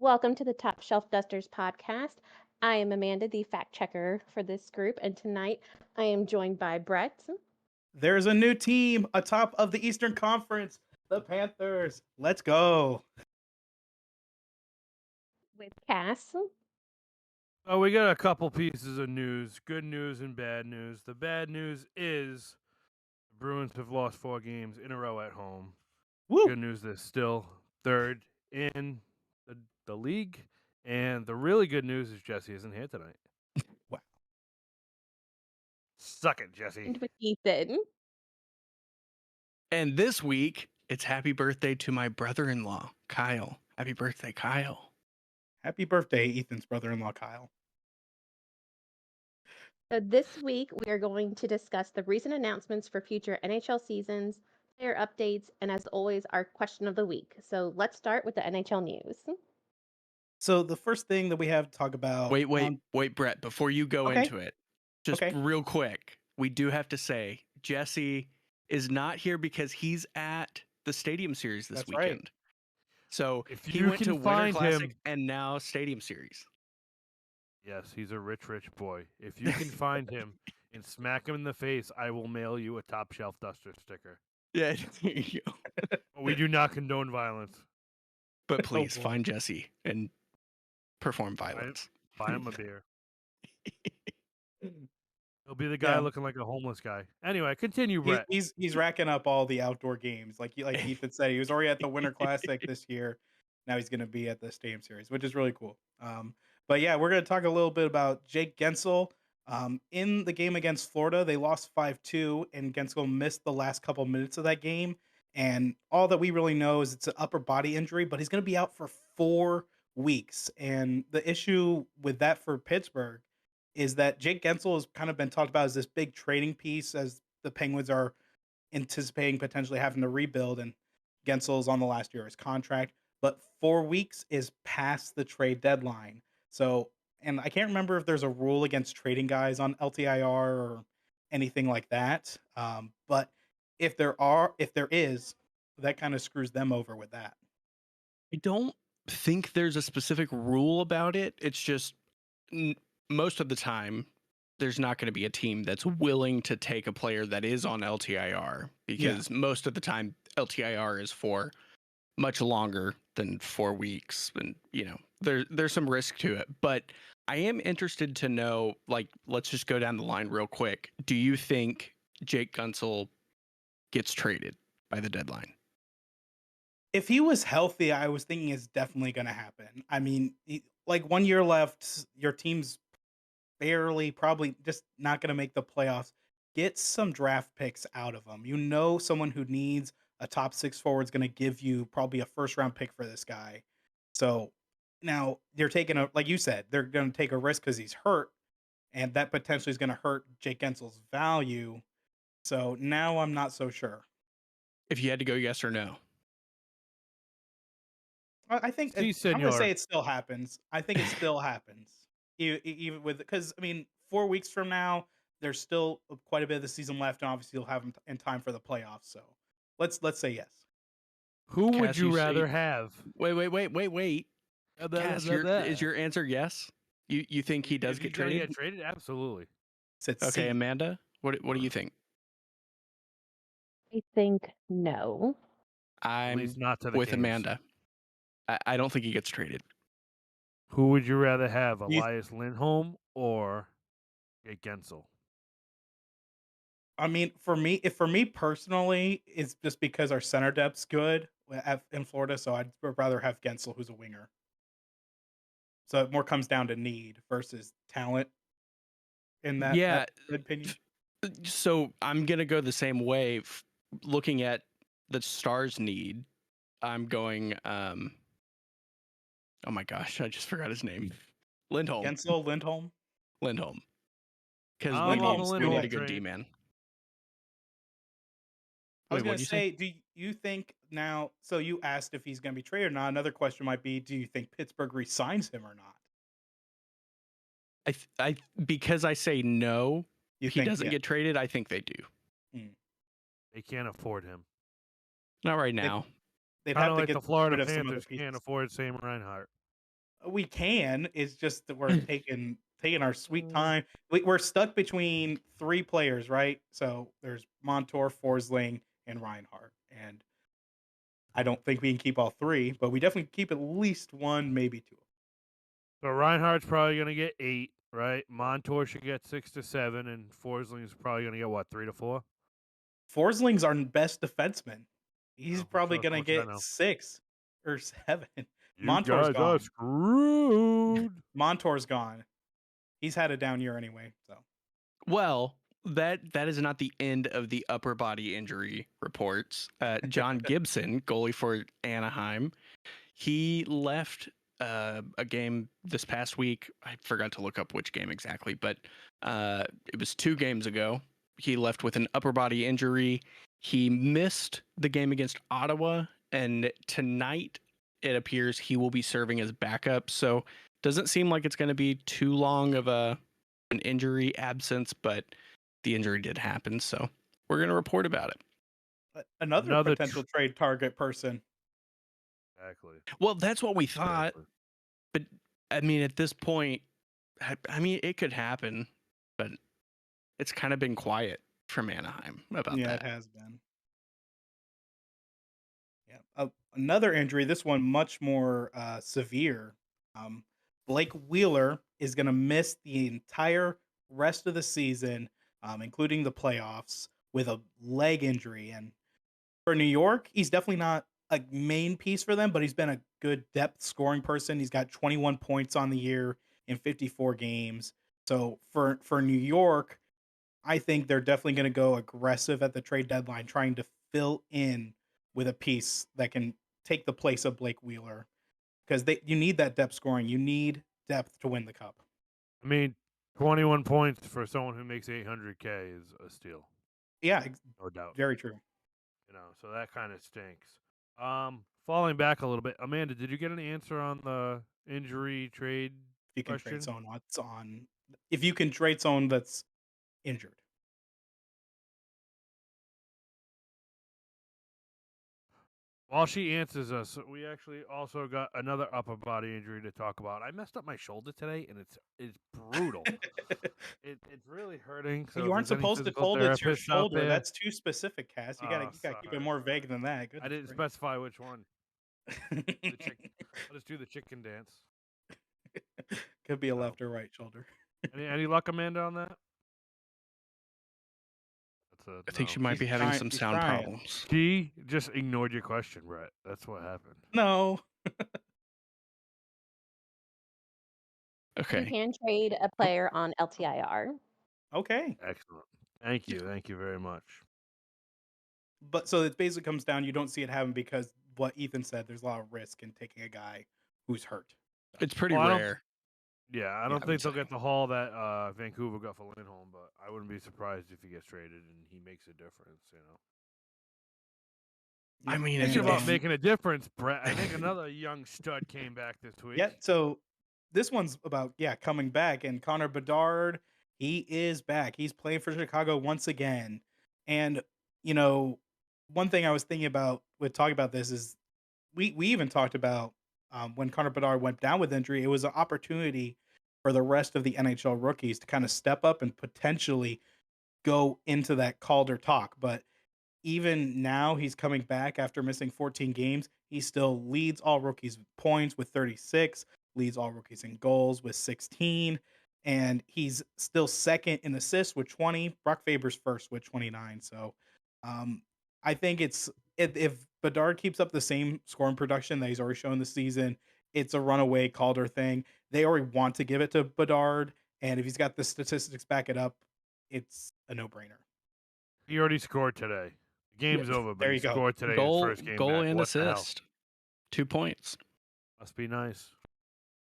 Welcome to the Top Shelf Dusters podcast. I am Amanda, the fact checker for this group, and tonight I am joined by Brett There's a new team atop of the Eastern Conference, the Panthers. Let's go. with Cass. Oh, we got a couple pieces of news. Good news and bad news. The bad news is the Bruins have lost 4 games in a row at home. Woo. Good news, they're still third in the league. And the really good news is Jesse isn't here tonight. Wow. Suck it, Jesse. And with Ethan. And this week, it's happy birthday to my brother-in-law, Kyle. Happy birthday, Kyle. Happy birthday, Ethan's brother-in-law, Kyle. So this week we are going to discuss the recent announcements for future NHL seasons, player updates, and as always, our question of the week. So let's start with the NHL news. So the first thing that we have to talk about. Wait, Brett, before you go Okay. into it, just Okay. real quick, we do have to say Jesse is not here because he's at the Stadium Series this That's right. weekend. So If he you went to can Winter find Classic him, and now Stadium Series. yes, he's a rich boy. If you can find him and smack him in the face, I will mail you a Top Shelf Duster sticker. Yeah, there you go. We do not condone violence. But please boy. find Jesse and perform violence. Buy him a beer. He'll be the guy Yeah. looking like a homeless guy. Anyway, continue, Brett. He's racking up all the outdoor games. Like Ethan said, he was already at the Winter Classic this year. Now he's going to be at the Stadium Series, which is really cool. But yeah, we're going to talk a little bit about Jake Gensel. In the game against Florida, they lost 5-2, and Gensel missed the last couple minutes of that game. And all that we really know is it's an upper body injury, but he's going to be out for 4 weeks. And the issue with that for Pittsburgh is that Jake Gensel has kind of been talked about as this big trading piece as the Penguins are anticipating potentially having to rebuild, and Gensel's on the last year of his contract. But 4 weeks is past the trade deadline. So, and I can't remember if there's a rule against trading guys on LTIR or anything like that. But if there is, that kind of screws them over with that. I don't think there's a specific rule about it. It's just most of the time, there's not going to be a team that's willing to take a player that is on LTIR because most of the time LTIR is for much longer than 4 weeks. And, there's some risk to it. But I am interested to know, let's just go down the line real quick. Do you think Jake Gensel gets traded by the deadline? If he was healthy, I was thinking it's definitely going to happen. I mean, 1 year left, your team's probably just not going to make the playoffs. Get some draft picks out of them. Someone who needs a top 6 forward is going to give you probably a first round pick for this guy. So now you're taking like you said, they're going to take a risk because he's hurt, and that potentially is going to hurt Jake Gensel's value. So now I'm not so sure. If you had to go yes or no. I think Si, I'm going to say senor. it still happens. I think it still happens. Even with, because I mean, 4 weeks from now, there's still quite a bit of the season left, and obviously you'll have them in time for the playoffs. So let's say yes. Who would Cass, you you say- rather have? Wait. Cass, is your answer yes? You think he does If get he's gonna traded? get traded? Absolutely. Said Okay, C. Amanda, what do you think? I think no. At I'm least not to the with Kings. Amanda. I don't think he gets traded. Who would you rather have, You- Elias Lindholm or Jake Gensel? I mean, for me personally, it's just because our center depth's good in Florida, so I'd rather have Gensel, who's a winger. So it more comes down to need versus talent in that opinion. So I'm gonna go the same way. Looking at the Stars' need, I'm going. Oh my gosh, I just forgot his name. Lindholm. Gensel, Lindholm. Because I'm on the Lindholm, we Lindholm need a good train. D-man. I was Wait, going what'd to you say, do you think now, so you asked if he's going to be traded or not. Another question might be, do you think Pittsburgh re-signs him or not? I because I say no, You he think, doesn't yeah. get traded. I think they do. They can't afford him. Not right now. They'd Kind have of to like get the Florida rid of some of the Panthers pieces. can't afford Sam Reinhart. We can. It's just that we're taking our sweet Mm. time. We're stuck between 3 players, right? So there's Montour, Forsling, and Reinhardt, and I don't think we can keep all 3, but we definitely keep at least 1, maybe 2. So Reinhardt's probably going to get 8, right? Montour should get 6 to 7, and Forsling's probably going to get, what, 3 to 4? Forsling's our best defenseman. He's Oh, probably so gonna much I get know. 6 or 7. You Montour's guys are gone. screwed. Montour's gone. He's had a down year anyway, so. Well, that is not the end of the upper body injury reports. John Gibson, goalie for Anaheim, he left a game this past week. I forgot to look up which game exactly, but it was 2 games ago. He left with an upper body injury. He missed the game against Ottawa, and tonight it appears he will be serving as backup. So doesn't seem like it's going to be too long of an injury absence, but the injury did happen. So we're going to report about it. Another Another potential trade target person. Exactly. Well, that's what we thought. Exactly. But I mean, at this point, I mean, it could happen, but it's kind of been quiet from Anaheim about Yeah, that. it has been. Yeah. Another injury, this one much more severe. Blake Wheeler is going to miss the entire rest of the season, including the playoffs, with a leg injury. And for New York, he's definitely not a main piece for them, but he's been a good depth scoring person. He's got 21 points on the year in 54 games. So for New York, I think they're definitely going to go aggressive at the trade deadline, trying to fill in with a piece that can take the place of Blake Wheeler, because you need that depth scoring. You need depth to win the cup. I mean, 21 points for someone who makes 800K is a steal. Yeah, No doubt. very true. So that kind of stinks. Falling back a little bit, Amanda, did you get an answer on the injury trade If you can question? trade someone that's on, if you can trade someone that's injured. While she answers us, we actually also got another upper body injury to talk about. I messed up my shoulder today, and it's brutal. It's really hurting. So You if aren't there's any supposed to physical call it's your therapists out shoulder. there, That's too specific, Cass. You gotta keep it more vague than that. I didn't specify which one. I'll just do the chicken dance. Could be a left or right shoulder. Any luck, Amanda, on that? I think no. she might She's be having trying- some she's sound trying. problems. She just ignored your question, Brett. That's what happened. No. You Okay. can trade a player on LTIR. Okay. Excellent. Thank you. Thank you very much. But so it basically comes down, you don't see it happen because what Ethan said, there's a lot of risk in taking a guy who's hurt. It's pretty Well, I don't- rare. Yeah, I I don't would think they'll say. get the haul that Vancouver got for Lindholm, but I wouldn't be surprised if he gets traded and he makes a difference. I mean, Speaking about And- making a difference, Brett, I think another young stud came back this week. Yeah, so this one's about coming back, and Connor Bedard, he is back. He's playing for Chicago once again. And one thing I was thinking about with talking about this is we even talked about when Connor Bedard went down with injury, it was an opportunity for the rest of the NHL rookies to kind of step up and potentially go into that Calder talk. But even now, he's coming back after missing 14 games. He still leads all rookies with points with 36, leads all rookies in goals with 16, and he's still second in assists with 20. Brock Faber's first with 29. So I think if Bedard keeps up the same scoring production that he's already shown this season, it's a runaway Calder thing. They already want to give it to Bedard, and if he's got the statistics back it up, it's a no-brainer. He already scored today. The game's over, but there he you go. scored today. Goal, his first game goal back. and What the hell? assist. 2 points. Must be nice.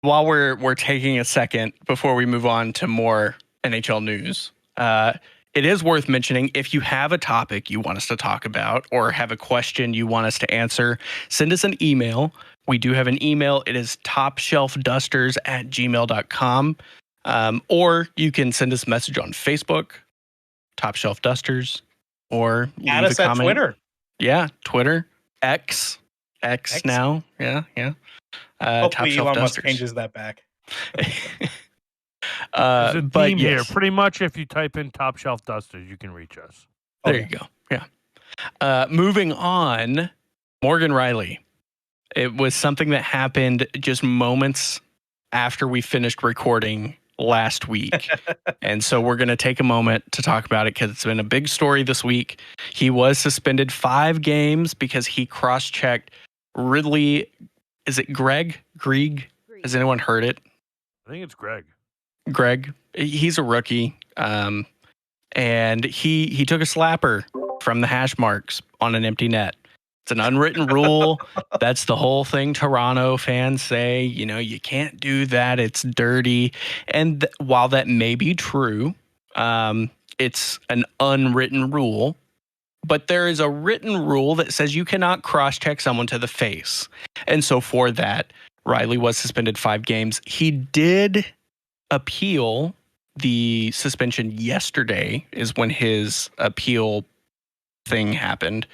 While we're taking a second before we move on to more NHL news, it is worth mentioning, if you have a topic you want us to talk about or have a question you want us to answer, send us an email. We do have an email. It is topshelfdusters@gmail.com. Or you can send us a message on Facebook, Top Shelf Dusters, or Add leave us a at comment. Twitter. Yeah, Twitter, X X. now. Yeah. Top Hopefully Shelf Elon Musk Dusters. changes that back. There's a But theme here. yes, Pretty much, if you type in Top Shelf Dusters, you can reach us. there Okay. you go. Yeah. Moving on, Morgan Riley. It was something that happened just moments after we finished recording last week. And so we're going to take a moment to talk about it because it's been a big story this week. He was suspended 5 games because he cross-checked Ridley. Is it Greg? Grieg? Has anyone heard it? I think it's Greg. Greg. He's a rookie. And he took a slapper from the hash marks on an empty net. It's an unwritten rule. That's the whole thing Toronto fans say. You can't do that. It's dirty. And while that may be true, it's an unwritten rule. But there is a written rule that says you cannot cross-check someone to the face. And so for that, Riley was suspended 5 games. He did appeal the suspension yesterday is when his appeal thing happened.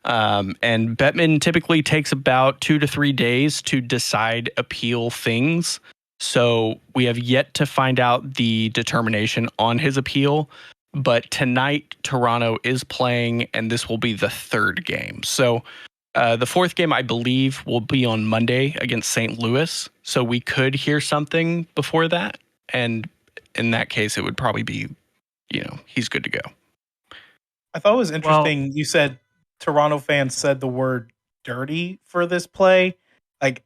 And Bettman typically takes about 2 to 3 days to decide appeal things. So we have yet to find out the determination on his appeal. But tonight, Toronto is playing, and this will be the 3rd game. So the 4th game, I believe, will be on Monday against St. Louis. So we could hear something before that. And in that case, it would probably be, he's good to go. I thought it was interesting. You said Toronto fans said the word dirty for this play. Like,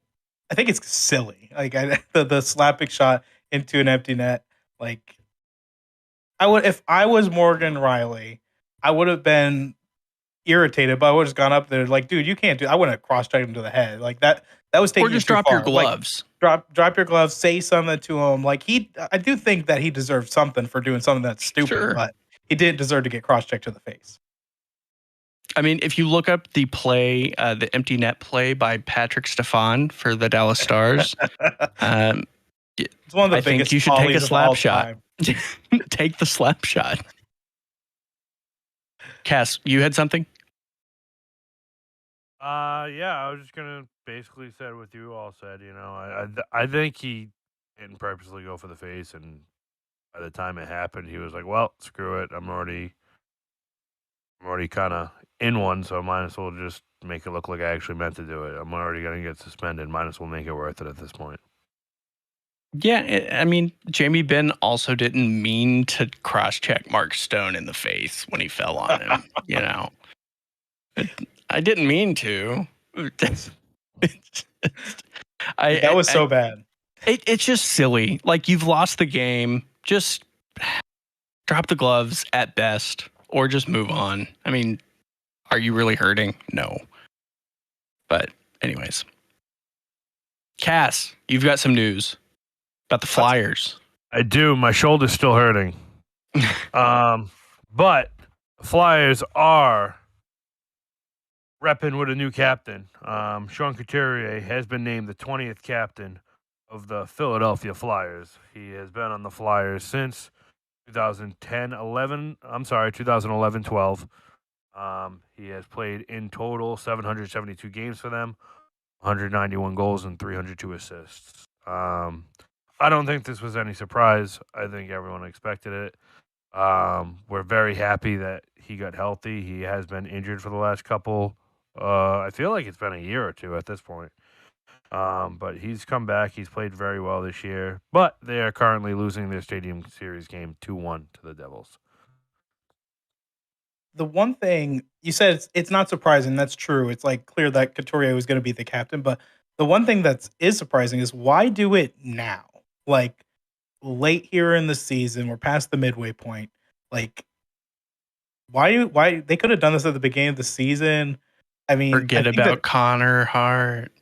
I think it's silly. Like the slapping shot into an empty net. Like, if I was Morgan Riley, I would have been irritated, but I would have gone up there like, dude, you can't do. I wouldn't have cross-checked him to the head. Like that was taking Or just it too drop far. your gloves. Like, drop your gloves. Say something to him. Like I do think that he deserves something for doing something that's stupid, Sure. but he didn't deserve to get cross-checked to the face. I mean, if you look up the play, the empty net play by Patrick Stefan for the Dallas Stars, It's one of the I think biggest you should take a follies of slap all shot. time. Take the slap shot. Cass, you had something? Yeah, I was just gonna basically say what you all said. I think he didn't purposely go for the face, and by the time it happened, he was like, "Well, screw it. I'm already kind of in one, so I might as well just make it look like I actually meant to do it. I'm already gonna get suspended. Might as well make it worth it at this point." Yeah, I mean, Jamie Benn also didn't mean to cross-check Mark Stone in the face when he fell on him. I didn't mean to. That was so bad. It's just silly. Like, you've lost the game. Just drop the gloves at best, or just move on. I mean, are you really hurting? No. But anyways, Cass, you've got some news about the Flyers. I do. My shoulder's still hurting. But the Flyers are repping with a new captain. Sean Couturier has been named the 20th captain of the Philadelphia Flyers. He has been on the Flyers since 2011-12. He has played in total 772 games for them, 191 goals and 302 assists. I don't think this was any surprise. I think everyone expected it. We're very happy that he got healthy. He has been injured for the last couple. I feel like it's been a year or two at this point. But he's come back. He's played very well this year. But they are currently losing their Stadium Series game 2-1 to the Devils. The one thing you said, it's not surprising. That's true. It's like clear that Couturier was going to be the captain. But the one thing that is surprising is why do it now? Like late here in the season, we're past the midway point. Like why they could have done this at the beginning of the season. I mean, Forget about Connor Hart.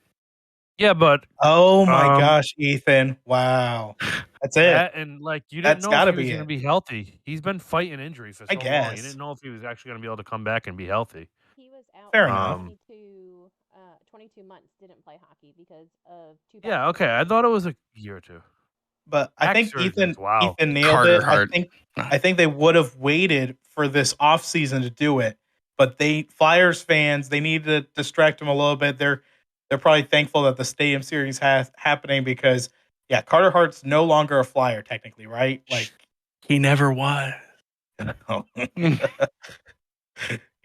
Yeah, but oh my gosh, Ethan! Wow, that's it. And you didn't know if he was going to be healthy. He's been fighting injury for so long. You didn't know if he was actually going to be able to come back and be healthy. He was out Fair for enough. 22 months, didn't play hockey because of 2 Yeah, okay. I thought it was a year or two. But I think Ethan nailed Carter it. Hart. I think they would have waited for this offseason to do it. But Flyers fans, they need to distract them a little bit. they're probably thankful that the Stadium Series has happening because, yeah, Carter Hart's no longer a Flyer technically, right? Like, He never was. no.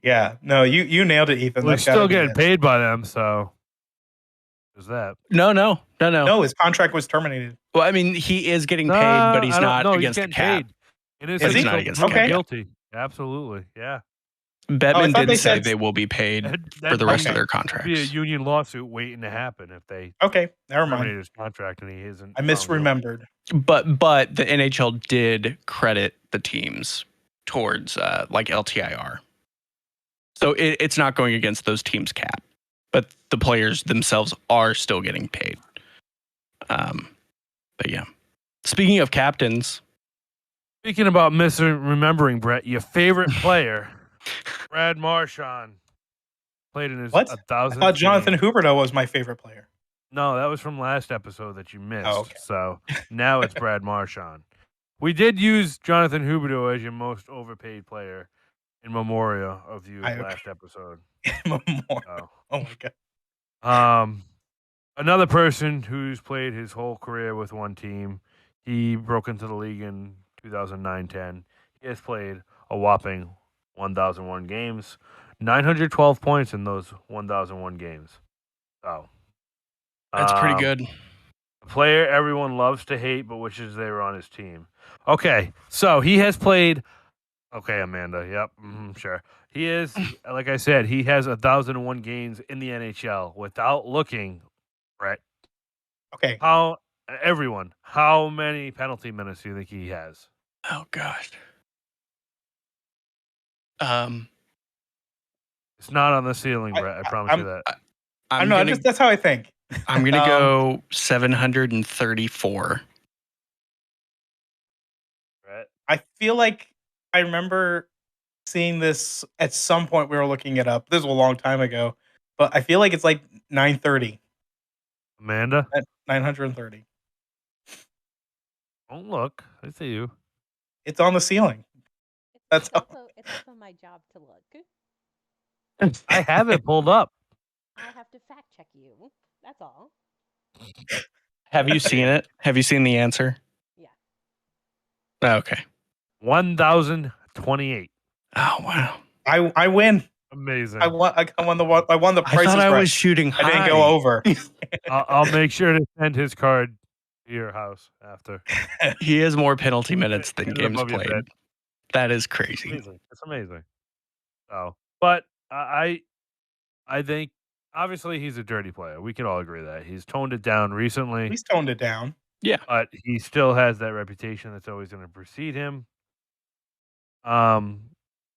Yeah, no, you nailed it, Ethan. Well, That's he's got to still be getting it. paid by them, so there's that. No. No, his contract was terminated. Well, I mean, he is getting No, paid, but he's I don't not know. He's against the getting cap. paid. It is Is he? not against the proven cap. guilty. Absolutely, yeah. Oh, I Bettman thought did they say said they will be paid That- for the rest of okay. their That'd be a contracts. union lawsuit waiting to happen if they Okay, never terminate mind. his contract and he isn't. I found guilty. misremembered. But the NHL did credit the teams towards like LTIR. So it's not going against those teams' cap, but the players themselves are still getting paid. But yeah. Speaking of captains, Speaking about misremembering, Brett, your favorite player, Brad Marchand, played in his What? I 1,000th thought Jonathan game. Huberdeau was my favorite player. No, that was from last episode that you missed. Oh, okay. So now it's Brad Marchand. We did use Jonathan Huberdeau as your most overpaid player in memorial of you last episode. Oh my god. Another person who's played his whole career with one team. He broke into the league in 2009-10. He has played a whopping 1,001 games, 912 points in those 1,001 games. So that's pretty good. a player everyone loves to hate, but wishes they were on his team. Okay, so he has played. Okay, Amanda. Yep, sure. He is, like I said, he has 1,001 games in the NHL without looking. Brett, Okay. how many penalty minutes do you think he has? Oh gosh. It's not on the ceiling, Brett. I promise you that. I know. That's how I think. I'm gonna go 734. Brett, I feel like I remember seeing this at some point. We were looking it up. This was a long time ago, but I feel like it's like 930. Amanda, 930. don't look. I see you. It's on the ceiling. That's It's also my job to look. I have it pulled up. I have to fact check you. That's all. Have you seen it? Have you seen the answer? Yeah. Oh, okay. 1,028. Oh wow. I win. Amazing. I won the price. I thought is I right. was shooting high. I didn't go over. I'll make sure to send his card to your house after. He has more penalty minutes than Get it games above your played. bed. That is crazy. Amazing. It's amazing. So, but I think obviously he's a dirty player. We can all agree that he's toned it down recently. He's toned it down. Yeah. But he still has that reputation that's always going to precede him.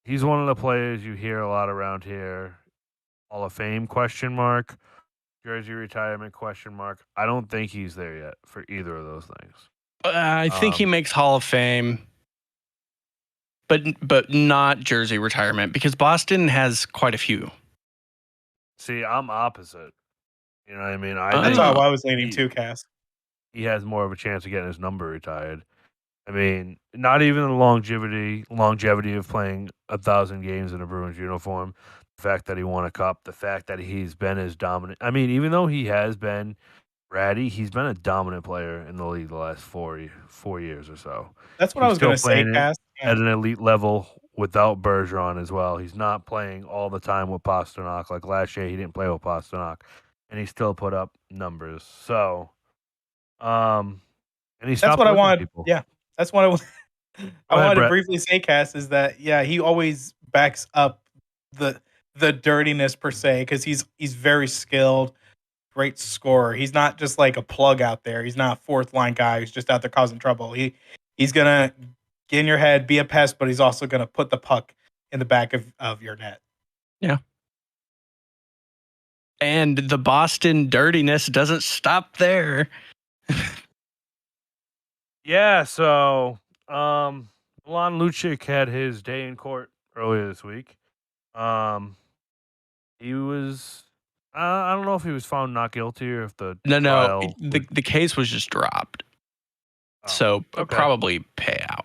He's one of the players you hear a lot around here. Hall of Fame ? Jersey retirement ? I don't think he's there yet for either of those things. I think he makes Hall of Fame, but not jersey retirement because Boston has quite a few. See, I'm opposite. You know what I mean? That's how I was leaning too, Cass. He has more of a chance of getting his number retired. I mean, not even the longevity of playing 1,000 games in a Bruins uniform. The fact that he won a cup, the fact that he's been as dominant. I mean, even though he has been ratty, he's been a dominant player in the league the last 4 years or so. That's what I was going to say, playing Cass. at an elite level without Bergeron as well. He's not playing all the time with Pasternak. Like last year, he didn't play with Pasternak, and he still put up numbers. So, and he stopped. That's what I wanted. People. Yeah, that's what I was. I ahead, wanted Brett. to briefly say, Cass, is that he always backs up the dirtiness per se because he's very skilled, great scorer. He's not just like a plug out there. He's not a fourth line guy who's just out there causing trouble. He's gonna get in your head, be a pest, but he's also gonna put the puck in the back of your net. Yeah. And the Boston dirtiness doesn't stop there. Yeah, so Milan Lucic had his day in court earlier this week. He was I don't know if he was found not guilty or if the trial the case was just dropped. Oh, So okay. probably payout.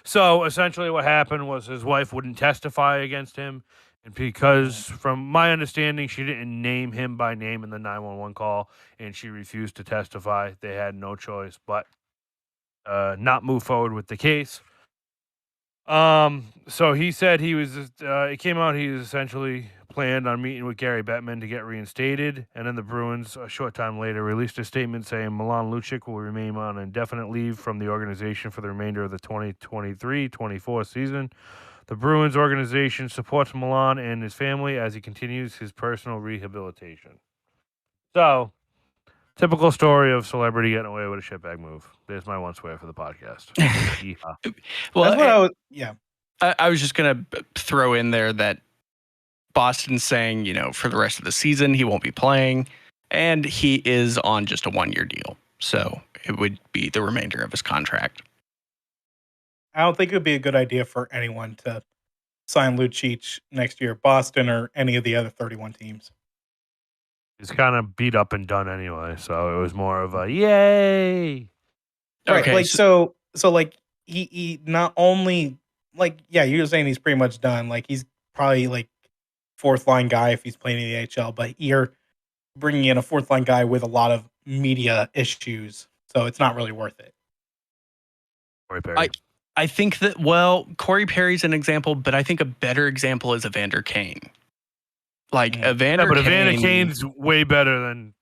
So essentially what happened was his wife wouldn't testify against him And because, from my understanding, she didn't name him by name in the 911 call, and she refused to testify, they had no choice but not move forward with the case. So he said he was. It came out he was essentially planned on meeting with Gary Bettman to get reinstated, and then the Bruins, a short time later, released a statement saying Milan Lucic will remain on indefinite leave from the organization for the remainder of the 2023-24 season. The Bruins organization supports Milan and his family as he continues his personal rehabilitation. So, typical story of celebrity getting away with a shitbag move. There's my one swear for the podcast. Yeehaw. Well, That's what I was. Yeah. I was just going to throw in there that Boston's saying, for the rest of the season, he won't be playing, and he is on just a 1-year deal. So it would be the remainder of his contract. I don't think it would be a good idea for anyone to sign Lucic next year, Boston or any of the other 31 teams. He's kind of beat up and done anyway, so it was more of a yay. Right. Okay, Like so like he not only like you're saying he's pretty much done. Like he's probably like fourth line guy if he's playing in the NHL, but you're bringing in a fourth line guy with a lot of media issues, so it's not really worth it. Corey Perry. I think that, Corey Perry's an example, but I think a better example is Evander Kane. Like, Evander but Kane... Evander Kane's way better than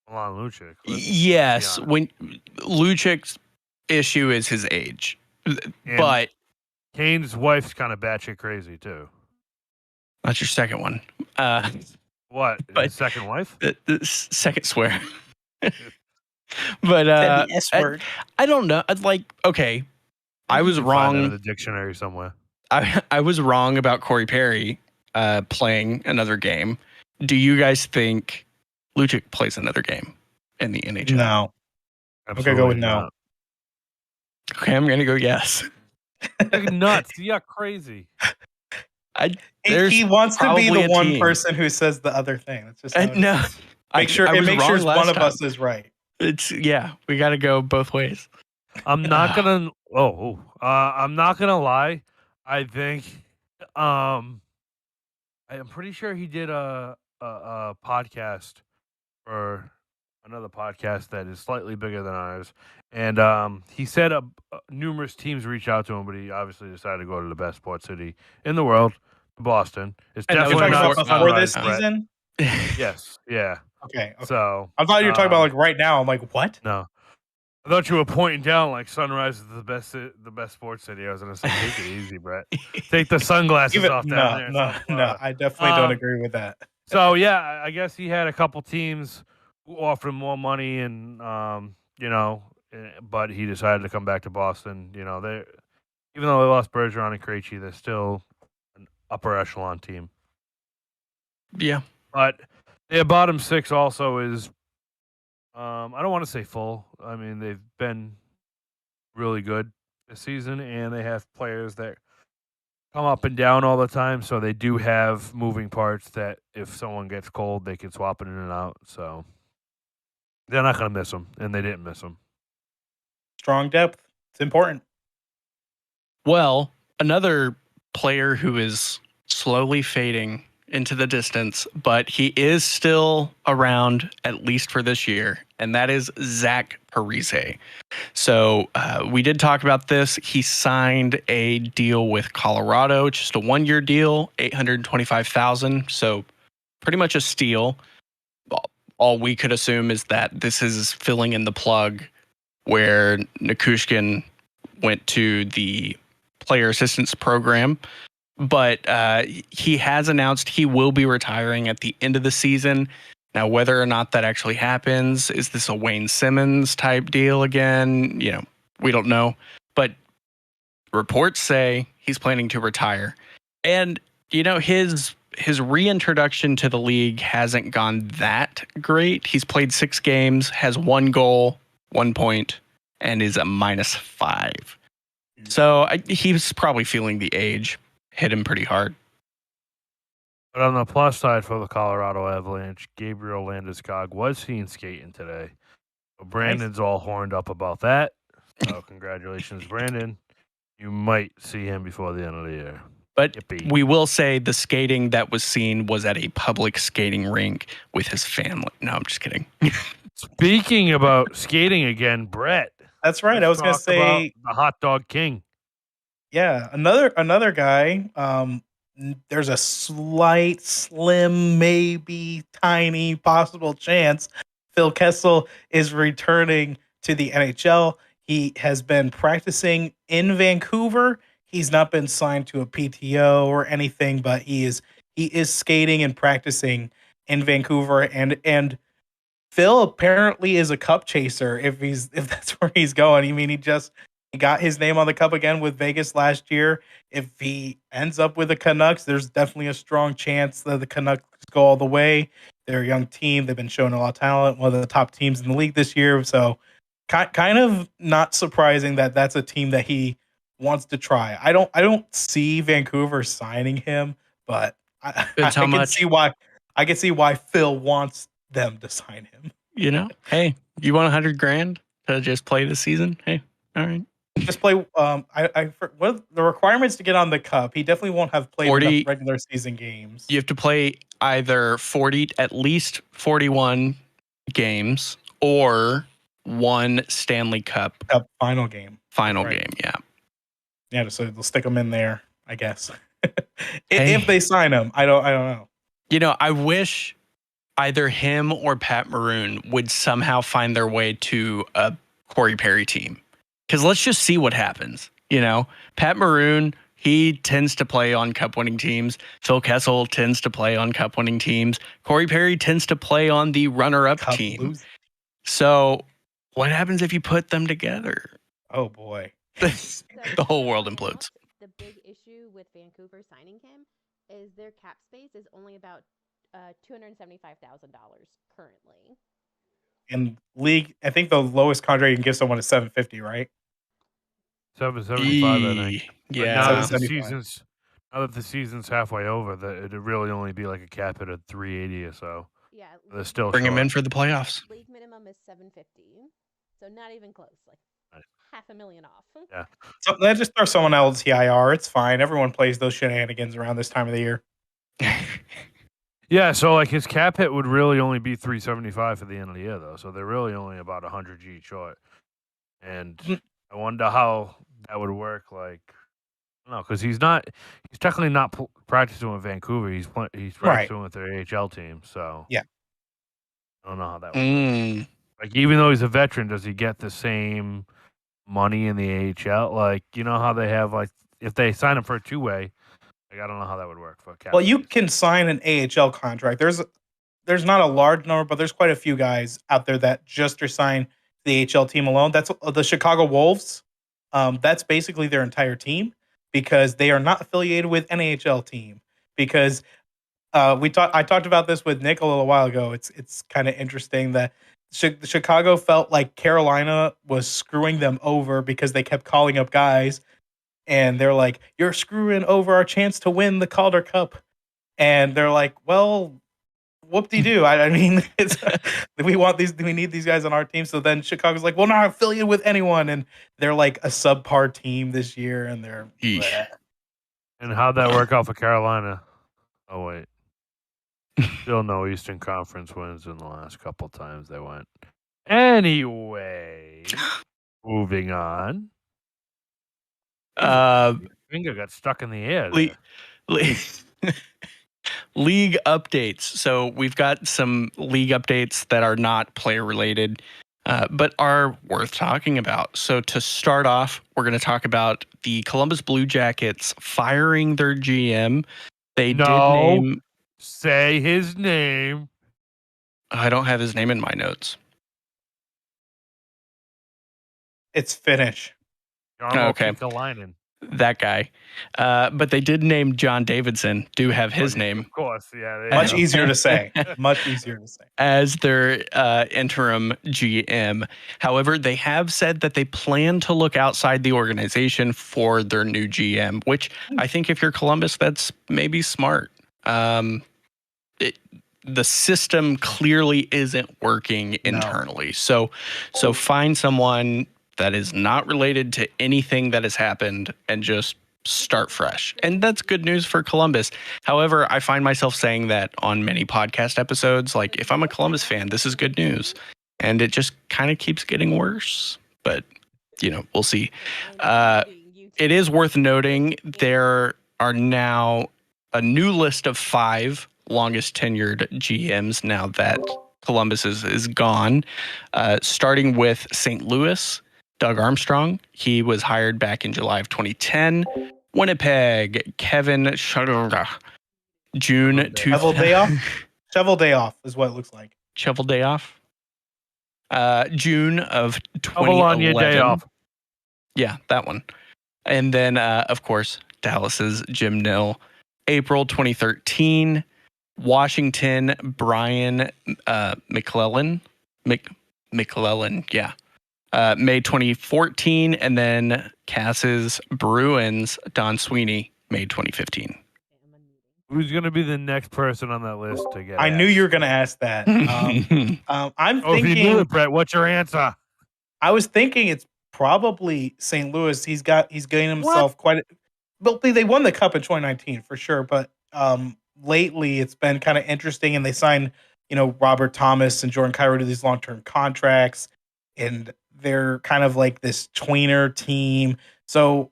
Milan Lucic. Yes, when Lucic's issue is his age. But Kane's wife's kind of batshit crazy, too. That's your second one. What? But His second wife? The second swear. But the S word. I don't know. Okay, I was You can find that in wrong. the dictionary somewhere. I was wrong about Corey Perry playing another game. Do you guys think Lucic plays another game in the NHL? No. I'm gonna go with no. not. Okay, I'm gonna go yes. You're nuts. You're crazy. He wants to be probably the a one team. person who says the other thing. That's just how it is. No. Make sure I was one wrong last of time. us is right. We got to go both ways. I'm not gonna. I'm not gonna lie. I think. I'm pretty sure he did a podcast for another podcast that is slightly bigger than ours, and he said numerous teams reached out to him, but he obviously decided to go to the best sports city in the world, Boston. It's And that You're definitely talking not about before this Sunrise, Brett. season? Yes. Yeah. Okay. So I thought you were talking about like right now. I'm like, what? no. I thought you were pointing down like Sunrise is the best sports city. I was gonna say, take it easy, Brett. Take the sunglasses off down there. in South No. Florida. I definitely don't agree with that. So yeah, I guess he had a couple teams who offered him more money, and but he decided to come back to Boston. They, even though they lost Bergeron and Krejci, they're still an upper echelon team. Yeah. But their bottom six also is, I don't want to say full. I mean, they've been really good this season, and they have players that come up and down all the time. So they do have moving parts that if someone gets cold, they can swap it in and out. So they're not going to miss him, and they didn't miss him. Strong depth. It's important. Well, another player who is slowly fading into the distance, but he is still around, at least for this year, and that is Zach Parise. So we did talk about this. He signed a deal with Colorado, just a 1-year deal, $825,000. So pretty much a steal. All we could assume is that this is filling in the plug where Nichushkin went to the player assistance program. But he has announced he will be retiring at the end of the season. Now, whether or not that actually happens, is this a Wayne Simmons type deal again? We don't know. But reports say he's planning to retire. And, his reintroduction to the league hasn't gone that great. He's played 6 games, has 1 goal, 1 point, and is a -5. So he's probably feeling the age hit him pretty hard. But on the plus side for the Colorado Avalanche, Gabriel Landeskog was seen skating today. So Brandon's all horned up about that. So congratulations, Brandon. You might see him before the end of the year. But Yippee. we will say the skating that was seen was at a public skating rink with his family. No, I'm just kidding. Speaking about skating again, Brett. That's right. let's I was gonna talk about say, the hot dog king. yeah, another guy. There's a slight, slim, maybe tiny, possible chance Phil Kessel is returning to the NHL. He has been practicing in Vancouver. He's not been signed to a PTO or anything, but he is skating and practicing in Vancouver, and Phil apparently is a cup chaser if that's where he's going. I mean, he got his name on the cup again with Vegas last year. If he ends up with the Canucks, there's definitely a strong chance that the Canucks go all the way. They're a young team. They've been showing a lot of talent, one of the top teams in the league this year. So kind of not surprising that that's a team that he wants to try. I don't see Vancouver signing him, but I Depends how can much. see why Phil wants them to sign him. Hey, you want $100,000 to just play this season? Hey, all right. Just play. What are the requirements to get on the cup? He definitely won't have played 40 enough regular season games. You have to play either at least 41 games or one Stanley Cup Cup final game. final Right. game. Yeah. Yeah, so they'll stick him in there, I guess. Hey. If they sign him, I don't know. I wish either him or Pat Maroon would somehow find their way to a Corey Perry team. Because let's just see what happens. Pat Maroon, he tends to play on cup-winning teams. Phil Kessel tends to play on cup-winning teams. Corey Perry tends to play on the runner-up Cup team. lose- So what happens if you put them together? Oh boy. The whole world implodes. The big issue with Vancouver signing him is their cap space is only about $275,000 currently. In league, I think the lowest contract you can give someone is $750, right? 775, I think. But Yeah. now that the 775. season's halfway over, that it'd really only be like a cap at a 380 or so. Yeah, They're still Bring him short. in for the playoffs. league minimum is $750, so not even close. Like Nice. $500,000 off. Yeah. So they just throw someone else TIR. It's fine. Everyone plays those shenanigans around this time of the year. Yeah, so like his cap hit would really only be 375 for the end of the year, though. So they're really only about 100 G short. And I wonder how that would work. Like, I don't know, because he's technically not practicing with Vancouver. He's practicing with their AHL team. So Yeah. I don't know how that would work. Like, even though he's a veteran, does he get the same money in the AHL? Like, you know how they have, like, if they sign him for a two-way, like, I don't know how that would work for cap. Well, you can sign an AHL contract. There's not a large number, but there's quite a few guys out there that just are signed to the AHL team alone. That's the Chicago Wolves. That's basically their entire team because they are not affiliated with an AHL team. Because I talked about this with Nick a little while ago. It's kind of interesting that Chicago felt like Carolina was screwing them over because they kept calling up guys. And they're like, "You're screwing over our chance to win the Calder Cup." And they're like, "Well, whoop-de-doo. I mean, we need these guys on our team." So then Chicago's like, "Well, not affiliated with anyone." And they're like a subpar team this year. And they're, bleh. And how'd that work out for Carolina? Oh, wait. Still no Eastern Conference wins in the last couple times they went. Anyway, moving on. Finger got stuck in the air there. League updates. So we've got some league updates that are not player related, but are worth talking about. So to start off, we're going to talk about the Columbus Blue Jackets firing their GM. They did name. Say his name. I don't have his name in my notes. It's Finnish. Jarmo Okay. Kekalainen. That guy. But they did name John Davidson, do have his name. Of course, yeah. Much easier to say. Much easier to say. As their interim GM. However, they have said that they plan to look outside the organization for their new GM, which I think if you're Columbus, that's maybe smart. The system clearly isn't working internally. So find someone that is not related to anything that has happened and just start fresh. And that's good news for Columbus. However, I find myself saying that on many podcast episodes. Like, if I'm a Columbus fan, this is good news. And it just kind of keeps getting worse. But, we'll see. It is worth noting there are now a new list of 5 longest tenured GMs now that Columbus is gone, starting with St. Louis, Doug Armstrong. He was hired back in July of 2010. Winnipeg, Kevin June Shovel day off? Shovel day off is what it looks like. Shovel day off. June of 2011. Shovel on your day off. Yeah, that one. And then, of course, Dallas's Jim Nill. April 2013. Washington, Brian McClellan. McClellan, yeah. May 2014. And then Cass's Bruins, Don Sweeney, May 2015. Who's going to be the next person on that list to get? I knew you were going to ask that. I'm thinking. If you knew it, Brett, what's your answer? I was thinking it's probably St. Louis. He's gained himself quite. Well, they won the cup in 2019 for sure, but lately it's been kind of interesting, and they signed Robert Thomas and Jordan Kyrou to these long-term contracts, and they're kind of like this tweener team. So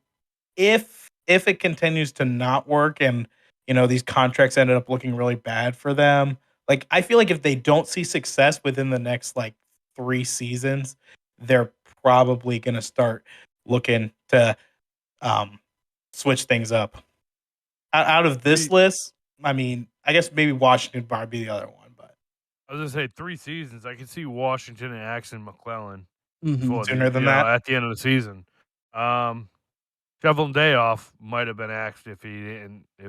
if it continues to not work and these contracts ended up looking really bad for them, like I feel like if they don't see success within the next like 3 seasons, they're probably going to start looking to switch things up. Out of this list, I mean, I guess maybe Washington would probably be the other one, but I was going to say 3 seasons. I can see Washington and Axon McClellan sooner than that at the end of the season. Shovel day off might have been axed if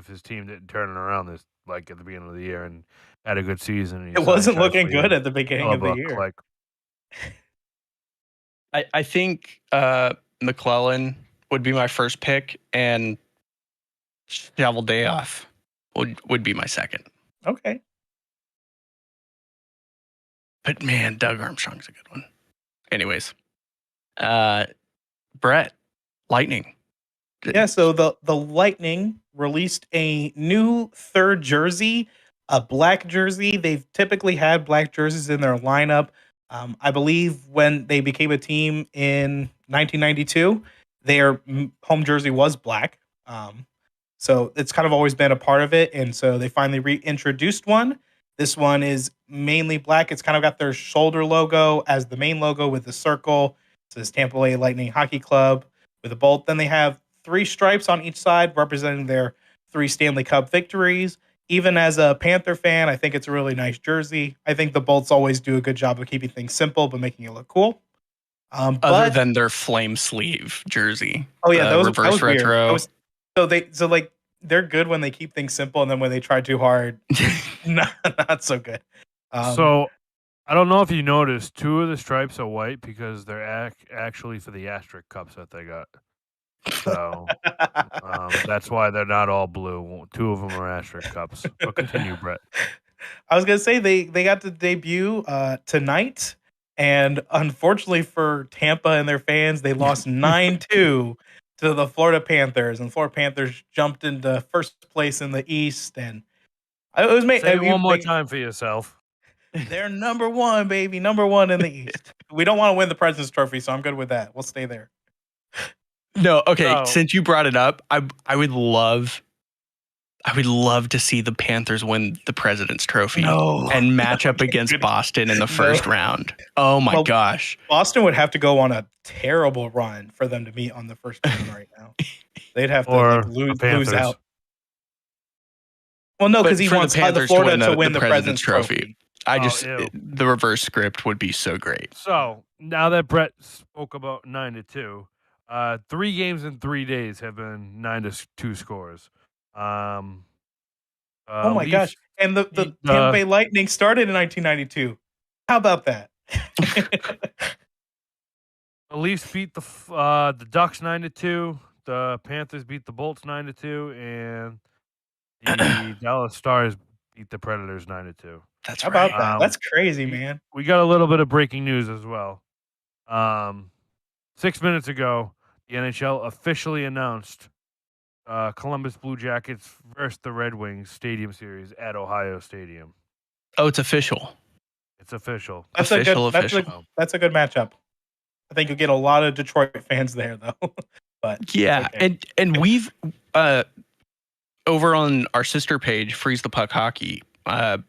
his team didn't turn it around at the beginning of the year and had a good season. It wasn't looking good at the beginning of the year. I think McClellan would be my first pick, and Shovel day off would be my second. Okay. But man, Doug Armstrong's a good one. Anyways, Brett, Lightning. Yeah, so the Lightning released a new 3rd jersey, a black jersey. They've typically had black jerseys in their lineup. I believe when they became a team in 1992, their home jersey was black. So it's kind of always been a part of it. And so they finally reintroduced one. This one is mainly black. It's kind of got their shoulder logo as the main logo with the circle. It says Tampa Bay Lightning Hockey Club with a bolt. Then they have 3 stripes on each side representing their 3 Stanley Cup victories. Even as a Panther fan, I think it's a really nice jersey. I think the Bolts always do a good job of keeping things simple but making it look cool. Other than their flame sleeve jersey. Oh yeah, that was reverse retro. They're good when they keep things simple, and then when they try too hard, not so good. So I don't know if you noticed, 2 of the stripes are white because they're actually for the asterisk cups that they got. So that's why they're not all blue. 2 of them are asterisk cups. But continue, Brett. I was gonna say they got to debut tonight, and unfortunately for Tampa and their fans, they lost 9-2 to the Florida Panthers, and Florida Panthers jumped into first place in the East. And it was Say it one more time for yourself. They're number 1, baby, number 1 in the East. We don't want to win the President's Trophy, so I'm good with that. We'll stay there. No, okay. No. Since you brought it up, I would love to see the Panthers win the President's Trophy and match up against Boston in the first round. Oh my gosh. Boston would have to go on a terrible run for them to meet on the first round right now. They'd have to lose out. Well, no, because he wants the Florida to win the President's Trophy. The reverse script would be so great. So now that Brett spoke about 9-2, 3 games in 3 days have been 9-2 scores. Oh my gosh! And the Tampa Bay Lightning started in 1992. How about that? The Leafs beat the Ducks 9-2. The Panthers beat the Bolts 9-2, and the Dallas Stars beat the Predators 9-2. That's How about that? That's crazy, man. We got a little bit of breaking news as well. 6 minutes ago, the NHL officially announced Columbus Blue Jackets versus the Red Wings Stadium Series at Ohio Stadium. Oh, it's official. It's official. That's Official. that's a good matchup. I think you'll get a lot of Detroit fans there though. But Yeah, okay. and we've over on our sister page, Freeze the Puck Hockey,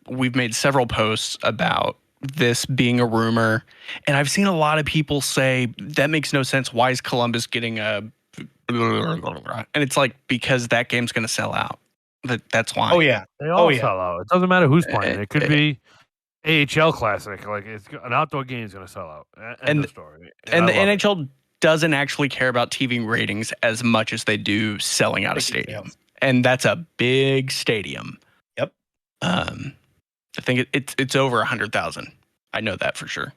we've made several posts about this being a rumor, and I've seen a lot of people say that makes no sense. Why is Columbus getting a? And it's like, because that game's going to sell out. That's why. Oh yeah. They all Oh yeah. sell out. It doesn't matter who's playing. It could Uh, be AHL Classic. Like it's an outdoor game is going to sell out. End of story. And the I love it. NHL doesn't actually care about TV ratings as much as they do selling out a Ticket stadium, sales. and that's a big stadium. Yep. I think it's over 100,000. I know that for sure.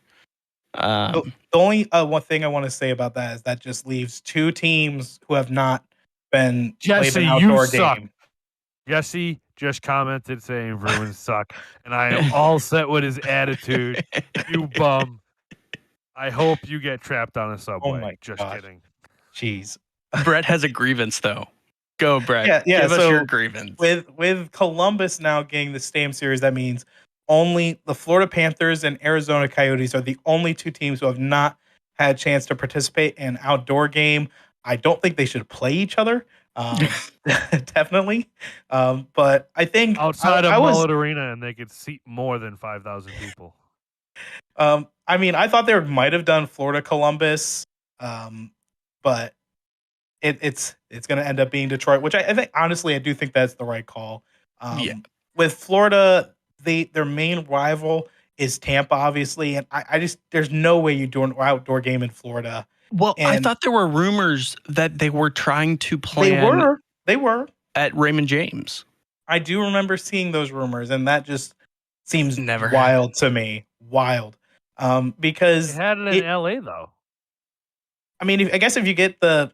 The only one thing I want to say about that is that just leaves two teams who have not been played Jesse, an outdoor you suck. game. Jesse just commented saying Bruins suck, and I am all set with his attitude. You bum. I hope you get trapped on a subway. my Just gosh. kidding. Jeez. Brett has a grievance though. Go, Brett. Yeah. Give us So your grievance. with Columbus now getting the Stadium Series, that means only the Florida Panthers and Arizona Coyotes are the only two teams who have not had a chance to participate in an outdoor game. I don't think they should play each other. Definitely. But I think Outside I of was Mullet Arena, and they could seat more than 5,000 people. I mean, I thought they might have done Florida Columbus, but it's going to end up being Detroit, which I think honestly I do think that's the right call. Yeah. With Florida, their main rival is Tampa, obviously, and I just there's no way you do an outdoor game in Florida. Well, I And thought there were rumors that they were trying to plan They were. at Raymond James. I do remember seeing those rumors, and that just seems Never wild to me. Wild. They Because had it in LA, though. I mean, I guess if you get the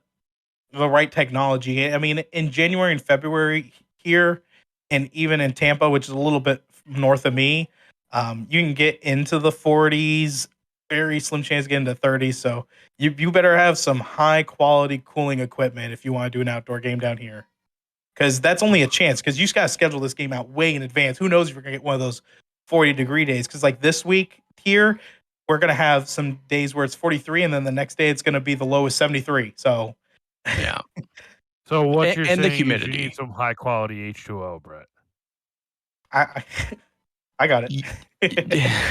right technology, I mean, in January and February here, and even in Tampa, which is a little bit north of me, you can get into the 40s. Very slim chance to get into 30s. So you better have some high quality cooling equipment if you want to do an outdoor game down here. Because that's only a chance. Because you just got to schedule this game out way in advance. Who knows if you're gonna get one of those 40-degree days? Because like this week here, we're gonna have some days where it's 43, and then the next day it's gonna be the lowest 73. So Yeah. So what And- you're and the saying is humidity. you need some high quality H2O, Brett. I got it.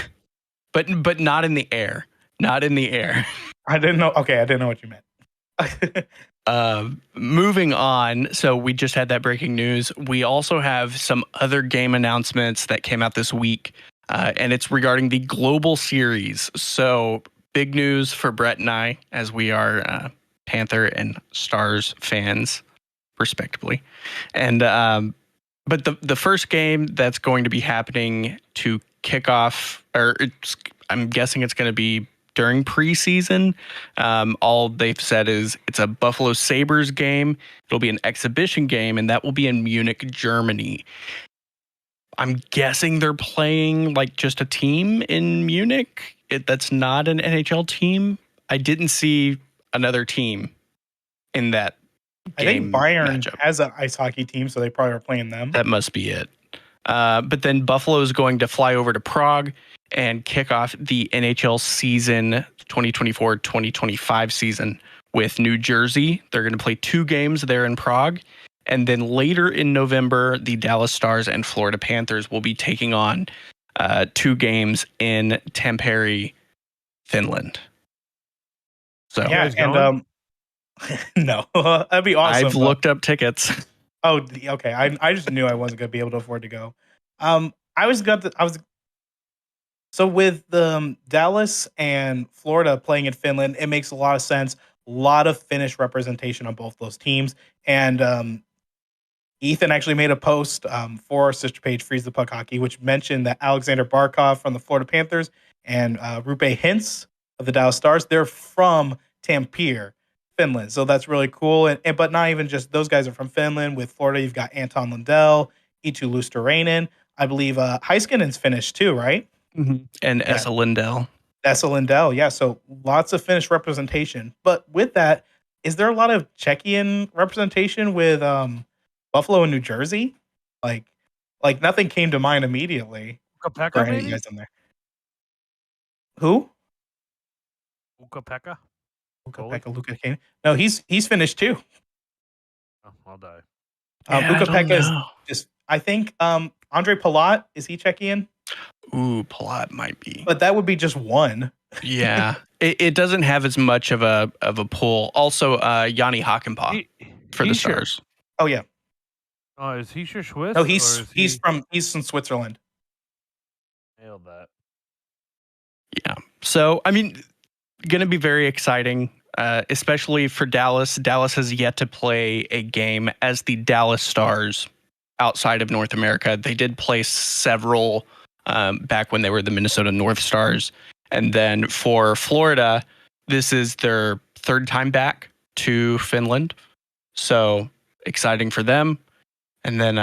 but not in the air. Not in the air. I didn't know. Okay, I didn't know what you meant. Moving on. So we just had that breaking news. We also have some other game announcements that came out this week, and it's regarding the Global Series. So big news for Brett and I, as we are Panther and Stars fans, respectively. And but the first game that's going to be happening to kick off, I'm guessing it's going to be during preseason. All they've said is it's a Buffalo Sabres game. It'll be an exhibition game, and that will be in Munich, Germany. I'm guessing they're playing like just a team in Munich. That's not an NHL team. I didn't see another team in that I think game Bayern matchup. has an ice hockey team, so they probably are playing them. That must be it. But then Buffalo is going to fly over to Prague and kick off the NHL season 2024-2025 season with New Jersey. They're going to play 2 games there in Prague. And then later in November, the Dallas Stars and Florida Panthers will be taking on 2 games in Tampere, Finland. So Yeah, guys and going? no, that'd be awesome. I've looked up tickets. Oh, okay. I just knew I wasn't gonna be able to afford to go. So with the Dallas and Florida playing in Finland, it makes a lot of sense. A lot of Finnish representation on both those teams, and Ethan actually made a post for our sister page, Freeze the Puck Hockey, which mentioned that Alexander Barkov from the Florida Panthers and Rupe Hintz of the Dallas Stars, they're from Tampere, Finland. So that's really cool. And but not even just those guys are from Finland. With Florida, you've got Anton Lundell, Eetu Luosterainen. I believe Heiskanen's Finnish too, right? Mm-hmm. And Yeah. Esa Lindell. Esa Lindell, yeah. So lots of Finnish representation. But with that, is there a lot of Czechian representation with Buffalo and New Jersey? Like nothing came to mind immediately for Ukapeka, any of you maybe? guys in there. Who? Ukapeka? Goalie? Ukapeka, Luka Kane. No, he's finished too. Oh, I'll die. Yeah, I don't Ukapeka is know. just, I think Andre Palat, is he Czechian? Ooh, Palat might be. But that would be just one. Yeah, it doesn't have as much of a pull. Also, Yanni Hakanpää for the He's sure. Stars. Oh yeah. Oh, is he sure Swiss? No, or is he he's from Switzerland. nailed that? Yeah. So, I mean, going to be very exciting, especially for Dallas. Dallas has yet to play a game as the Dallas Stars outside of North America. They did play several back when they were the Minnesota North Stars. And then for Florida, this is their third time back to Finland. So exciting for them. And then,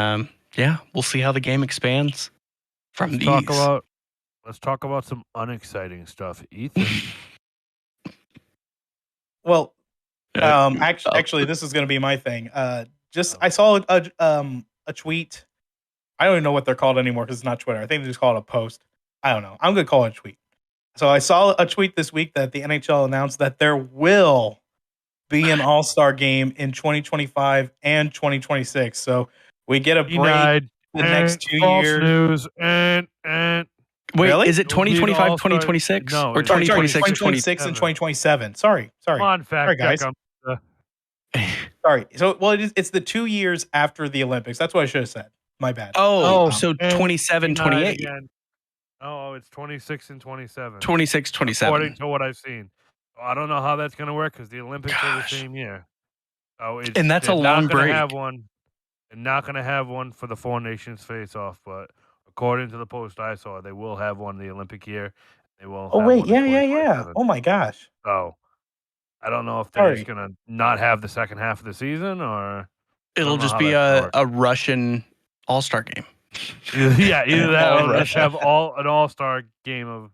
yeah, we'll see how the game expands from Let's these. let's talk about some unexciting stuff. Ethan. Well, Oh. actually, this is going to be my thing. I saw a tweet. I don't even know what they're called anymore because it's not Twitter. I think they just call it a post. I don't know. I'm going to call it a tweet. So I saw a tweet this week that the NHL announced that there will be an All-Star game in 2025 and 2026. So we get a break Denied. the next 2 False years. news. Wait, Really? is it It'll be an 2025, all-star- 2026? No, or it's- Sorry, 2026 or 2026 and 2027. Sorry. Come on, fact Sorry, check guys. 'em. Sorry. So, well, it's the 2 years after the Olympics. That's what I should have said. My bad. Oh, Oh, so and 27, Denied 28. again. Oh, it's 26 and 27. 26, 27. According to what I've seen. So I don't know how that's going to work because the Olympics are the Gosh. same year. So it's, And that's a they're not long gonna break. Have one. They're not going to have one for the Four Nations face-off, but according to the post I saw, they will have one the Olympic year. They will. Oh have wait, one in yeah. 2027. Oh my gosh. So I don't know if they're Sorry. just going to not have the second half of the season or It'll don't know just how be that's gonna a Russian All-Star game. either that All or let's Russia. have an all-star game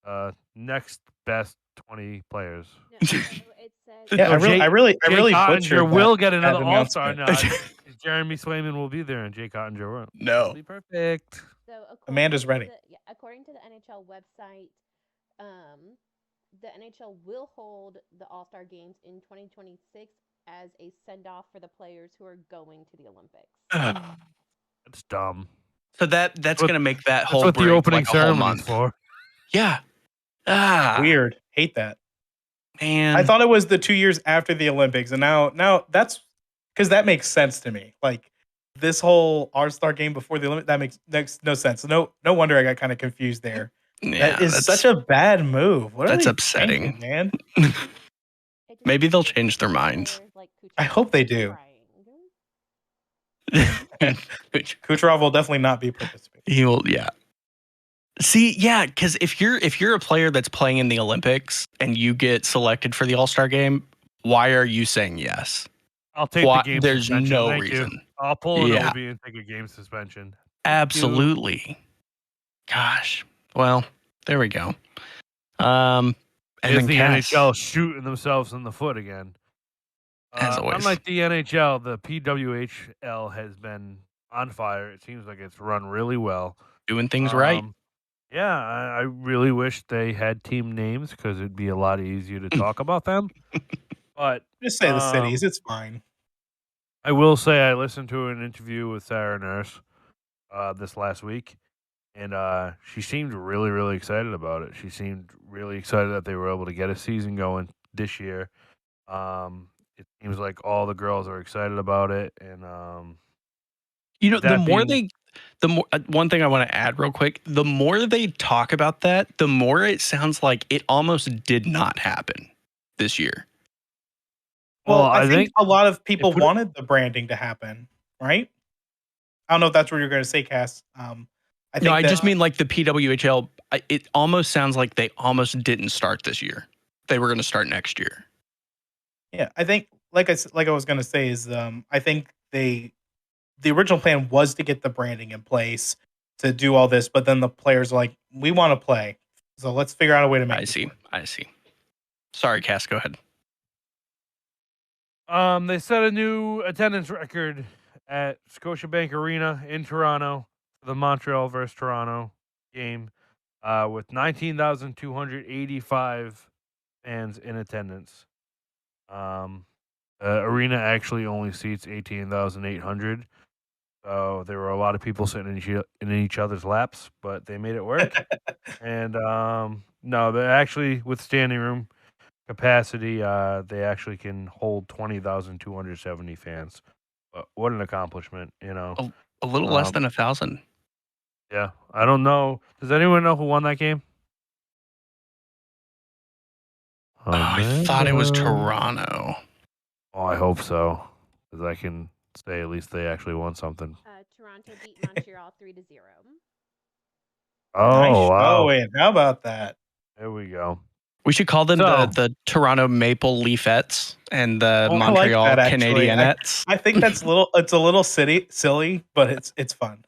of next best 20 players. No, so it says Yeah, I really Jake Ottinger butchered will that get another all-star announcement. nod. 'Cause Jeremy Swayman will be there and Jake Ottinger won't. No. It'll be perfect. So Amanda's to ready. according to the NHL website, the NHL will hold the All-Star Games in 2026 as a send-off for the players who are going to the Olympics. It's dumb. So that's what- going to make that That's whole what the break opening like a whole ceremony's month. for. Yeah. Weird. Hate that. Man. I thought it was the 2 years after the Olympics, and now that's because that makes sense to me. Like this whole All-Star game before the Olympics, that makes no sense. No wonder I got kind of confused there. Yeah, that is such a bad move. What are that's they upsetting, upsetting. man. Maybe they'll change their minds. I hope they do. Kucherov will definitely not be participating. He will, yeah. See, yeah, because if you're a player that's playing in the Olympics and you get selected for the All-Star game, why are you saying yes? I'll take Why- the game there's suspension. no Thank you. reason. I'll pull an Yeah. OB and take a game suspension. Absolutely. Gosh. Well, there we go. And Here's then the Cass. NHL shooting themselves in the foot again. As always. Unlike the NHL, the PWHL has been on fire. It seems like it's run really well. Doing things right. Yeah, I really wish they had team names because it'd be a lot easier to talk about them. But Just say the cities. It's fine. I will say I listened to an interview with Sarah Nurse this last week, and she seemed really, really excited about it. She seemed really excited that they were able to get a season going this year. It seems like all the girls are excited about it, and the more one thing I want to add real quick, the more they talk about that, the more it sounds like it almost did not happen this year. Well, Well, I I think think a lot of people it would- wanted the branding to happen, right? I don't know if that's what you're going to say, Cass. I think I just mean like the PWHL. It almost sounds like they almost didn't start this year. They were going to start next year. Yeah, I think like I was going to say is I think the original plan was to get the branding in place to do all this, but then the players are like, we want to play, so let's figure out a way to make. I see. Sorry, Cass. Go ahead. They set a new attendance record at Scotiabank Arena in Toronto for the Montreal versus Toronto game, with 19,285 fans in attendance. Arena actually only seats 18,800. So there were a lot of people sitting in each other's laps, but they made it work. And no, they're actually with standing room capacity. They actually can hold 20,270 fans. But what an accomplishment, you know. A little less than 1,000. Yeah, I don't know. Does anyone know who won that game? I thought it was Toronto. Oh, I hope so, because I can say at least they actually won something. Toronto beat Montreal 3-0. Oh, Nice wow. showing. How about that? There we go. We should call them So- the Toronto Maple Leafettes and the Oh, I like Montreal that, actually. Canadienettes. I think that's it's a little silly, but it's fun.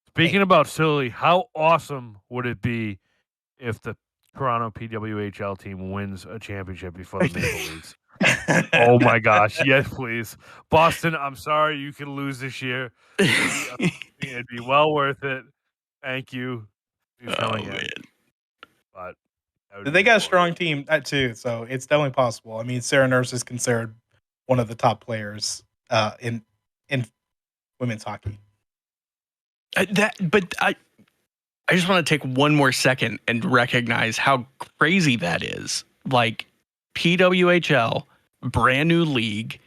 Speaking about silly, how awesome would it be if the Toronto PWHL team wins a championship before the Maple Leafs? Oh my gosh, yes, please. Boston, I'm sorry you can lose this year. It'd be well worth it. Thank you. Who's coming in? Man. But They got a strong team too, so it's definitely possible. I mean, Sarah Nurse is considered one of the top players in women's hockey. But I just want to take one more second and recognize how crazy that is. Like PWHL, brand new league,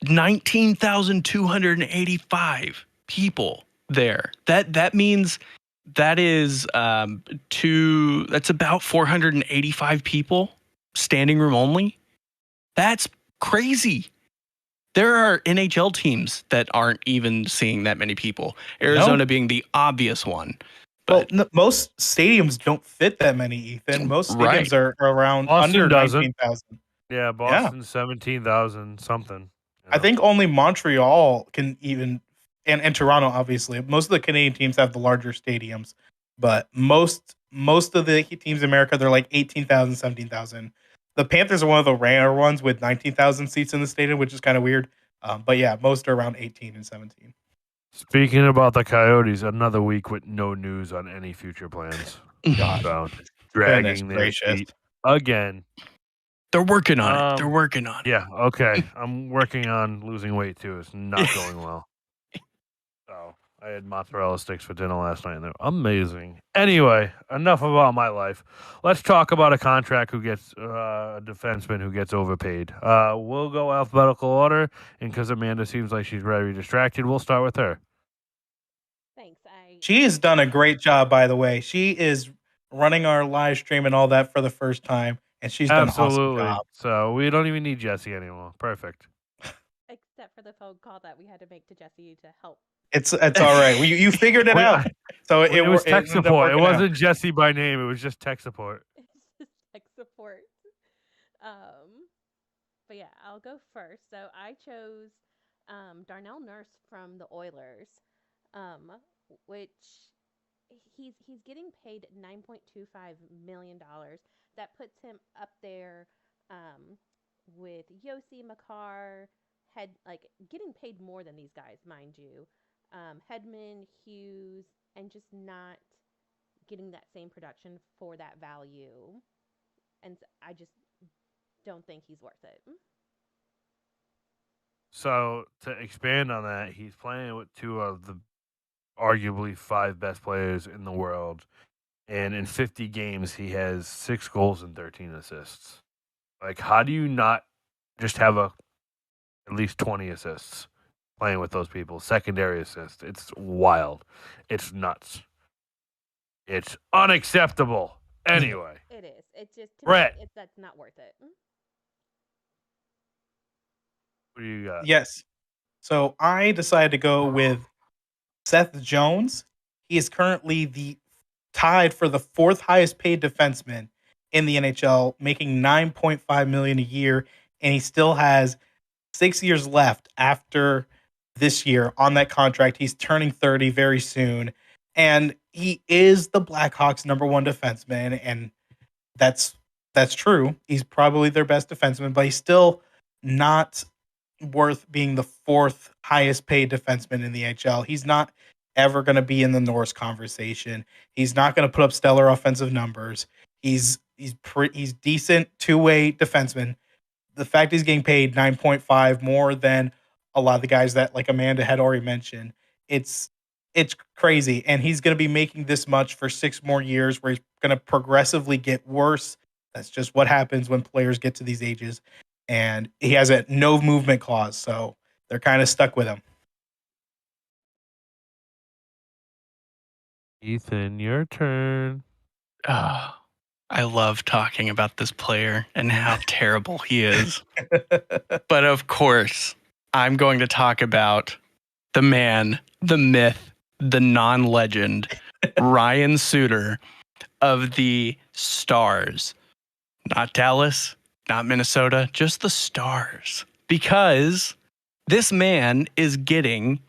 19,285 people there. That means that is that's about 485 people, standing room only. That's crazy. There are NHL teams that aren't even seeing that many people. Arizona being the obvious one. Well, most stadiums don't fit that many, Ethan. Most stadiums are around Boston under doesn't. 19,000. Yeah, Boston's 17,000 something. You I know. think only Montreal can even, and Toronto, obviously. Most of the Canadian teams have the larger stadiums, but most of the teams in America, they're like 18,000, 17,000. The Panthers are one of the rare ones with 19,000 seats in the stadium, which is kind of weird. But yeah, most are around 18 and 17. Speaking about the Coyotes, another week with no news on any future plans. God, So, goodness dragging their gracious. feet again. They're working on it. They're working on it. Yeah, okay. I'm working on losing weight too. It's not going well. So I had mozzarella sticks for dinner last night, and they're amazing. Anyway, enough about my life. Let's talk about a contract who gets a defenseman who gets overpaid. We'll go alphabetical order, and because Amanda seems like she's very distracted, we'll start with her. Thanks. She has done a great job, by the way. She is running our live stream and all that for the first time, and she's done an awesome job. So we don't even need Jesse anymore. Perfect. Except for the phone call that we had to make to Jesse to help. It's all right. You figured it out. So It was tech support. It working out. wasn't Jesse by name. It was just tech support. It's just tech support. But yeah, I'll go first. So I chose Darnell Nurse from the Oilers, which he's getting paid $9.25 million. That puts him up there with Yossi Makar, getting paid more than these guys, mind you. Hedman, Hughes, and just not getting that same production for that value. And I just don't think he's worth it. So to expand on that, he's playing with two of the arguably 5 best players in the world. And in 50 games, he has 6 goals and 13 assists. Like, how do you not just have at least 20 assists playing with those people? Secondary assists. It's wild. It's nuts. It's unacceptable. Anyway. It is. It's just, to Brett. me, that's not worth it. What do you got? Yes. So I decided to go with Seth Jones. He is currently tied for the 4th highest paid defenseman in the NHL, making $9.5 million a year, and he still has 6 years left after this year on that contract. He's turning 30 very soon, and he is the Blackhawks' number 1 defenseman, and that's true. He's probably their best defenseman, but he's still not worth being the fourth highest paid defenseman in the NHL. He's not ever going to be in the Norris conversation. He's not going to put up stellar offensive numbers. He's decent two-way defenseman. The fact he's getting paid 9.5 more than a lot of the guys that like Amanda had already mentioned, it's crazy. And he's going to be making this much for 6 more years where he's going to progressively get worse. That's just what happens when players get to these ages. And he has a no movement clause, so they're kind of stuck with him. Ethan, your turn. Oh, I love talking about this player and how terrible he is. But of course, I'm going to talk about the man, the myth, the non-legend, Ryan Suter of the Stars. Not Dallas, not Minnesota, just the Stars. Because this man is getting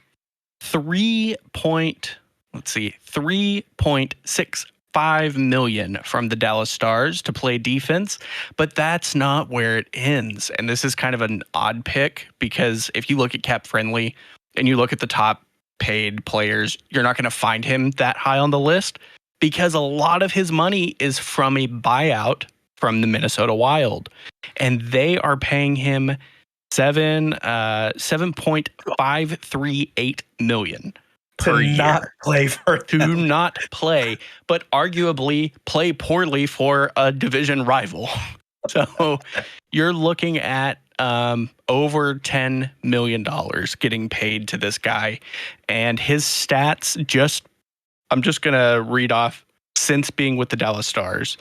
3.65 million from the Dallas Stars to play defense, but that's not where it ends. And this is kind of an odd pick because if you look at Cap Friendly and you look at the top paid players, you're not going to find him that high on the list because a lot of his money is from a buyout from the Minnesota Wild, and they are paying him 7.538 million per year not play for to not play, but arguably play poorly for a division rival. So you're looking at over $10 million getting paid to this guy, and his stats I'm just gonna read off since being with the Dallas Stars.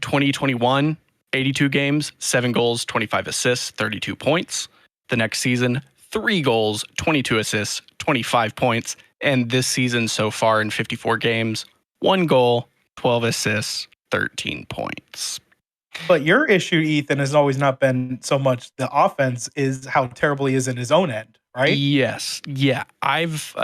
2021, 82 games, 7 goals, 25 assists, 32 points. The next season, 3 goals, 22 assists, 25 points. And this season so far in 54 games, 1 goal, 12 assists, 13 points. But your issue, Ethan, has always not been so much the offense, is how terrible he is in his own end, right? Yes. Yeah. I've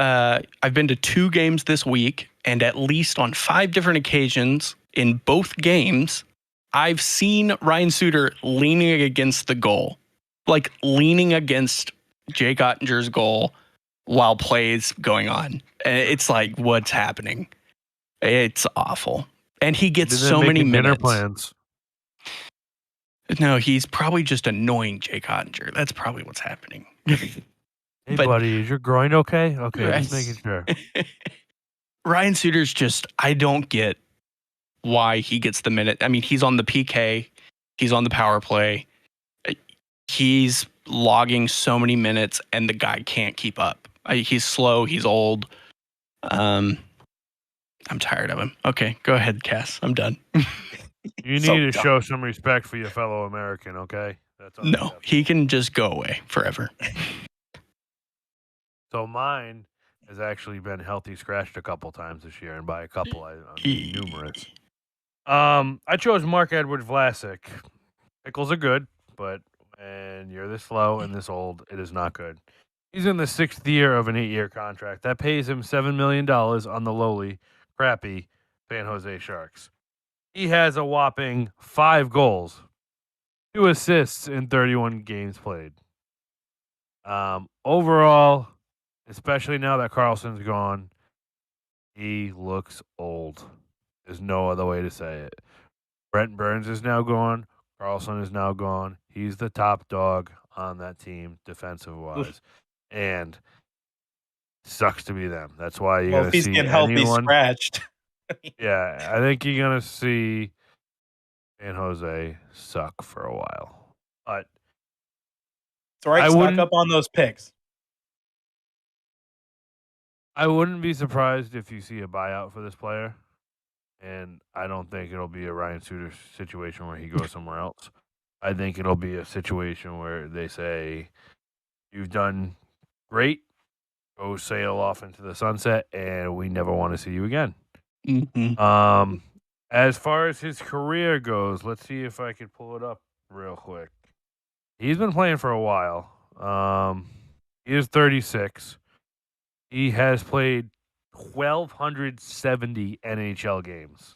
been to 2 games this week, and at least on 5 different occasions in both games, I've seen Ryan Suter leaning against the goal, like leaning against Jake Ottinger's goal while plays going on. And it's like, what's happening? It's awful. And he gets so many dinner minutes. Plans. No, he's probably just annoying Jake Ottinger. That's probably what's happening. Hey, But- buddy, is your groin okay? Okay, Right. just making sure. Ryan Suter's just, I don't get why he gets the minute. I mean, he's on the PK, he's on the power play, he's logging so many minutes, and the guy can't keep up. He's slow, he's old. I'm tired of him. Okay, go ahead, Cass. I'm done. You need So to dumb. show some respect for your fellow American, okay? That's No, unacceptable. he can just go away forever. So mine has actually been healthy scratched a couple times this year, and by a couple, I mean numerous. I chose Marc-Edouard Vlasic. Pickles are good, but when you're this slow and this old, it is not good. He's in the 6th year of an 8-year contract. That pays him $7 million on the lowly, crappy San Jose Sharks. He has a whopping 5 goals, 2 assists in 31 games played. Overall, especially now that Carlson's gone, he looks old. There's no other way to say it. Brent Burns is now gone. Carlson is now gone. He's the top dog on that team, defensive-wise. And sucks to be them. That's why you're Well, going if to he's see getting healthy anyone. scratched. Yeah, I think you're going to see San Jose suck for a while. But It's all right I to stock wouldn't- up on those picks. I wouldn't be surprised if you see a buyout for this player. And I don't think it'll be a Ryan Suter situation where he goes somewhere else. I think it'll be a situation where they say, you've done great, go sail off into the sunset, and we never want to see you again. Mm-hmm. As far as his career goes, let's see if I can pull it up real quick. He's been playing for a while. He is 36. He has played 1,270 NHL games.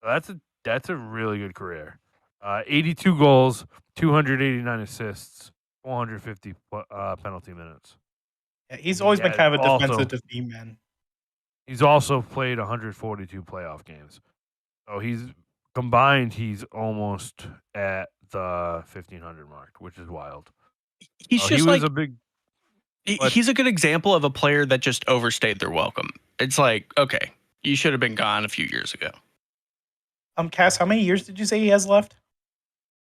So that's a really good career. 82 goals, 289 assists, 450 penalty minutes. Yeah, he's He always been has kind of a also defensive team man. he's also played 142 playoff games. So he's almost at the 1500 mark, which is wild. He's He just was like a big. But- he's a good example of a player that just overstayed their welcome. It's like, okay, you should have been gone a few years ago. Cass, how many years did you say he has left?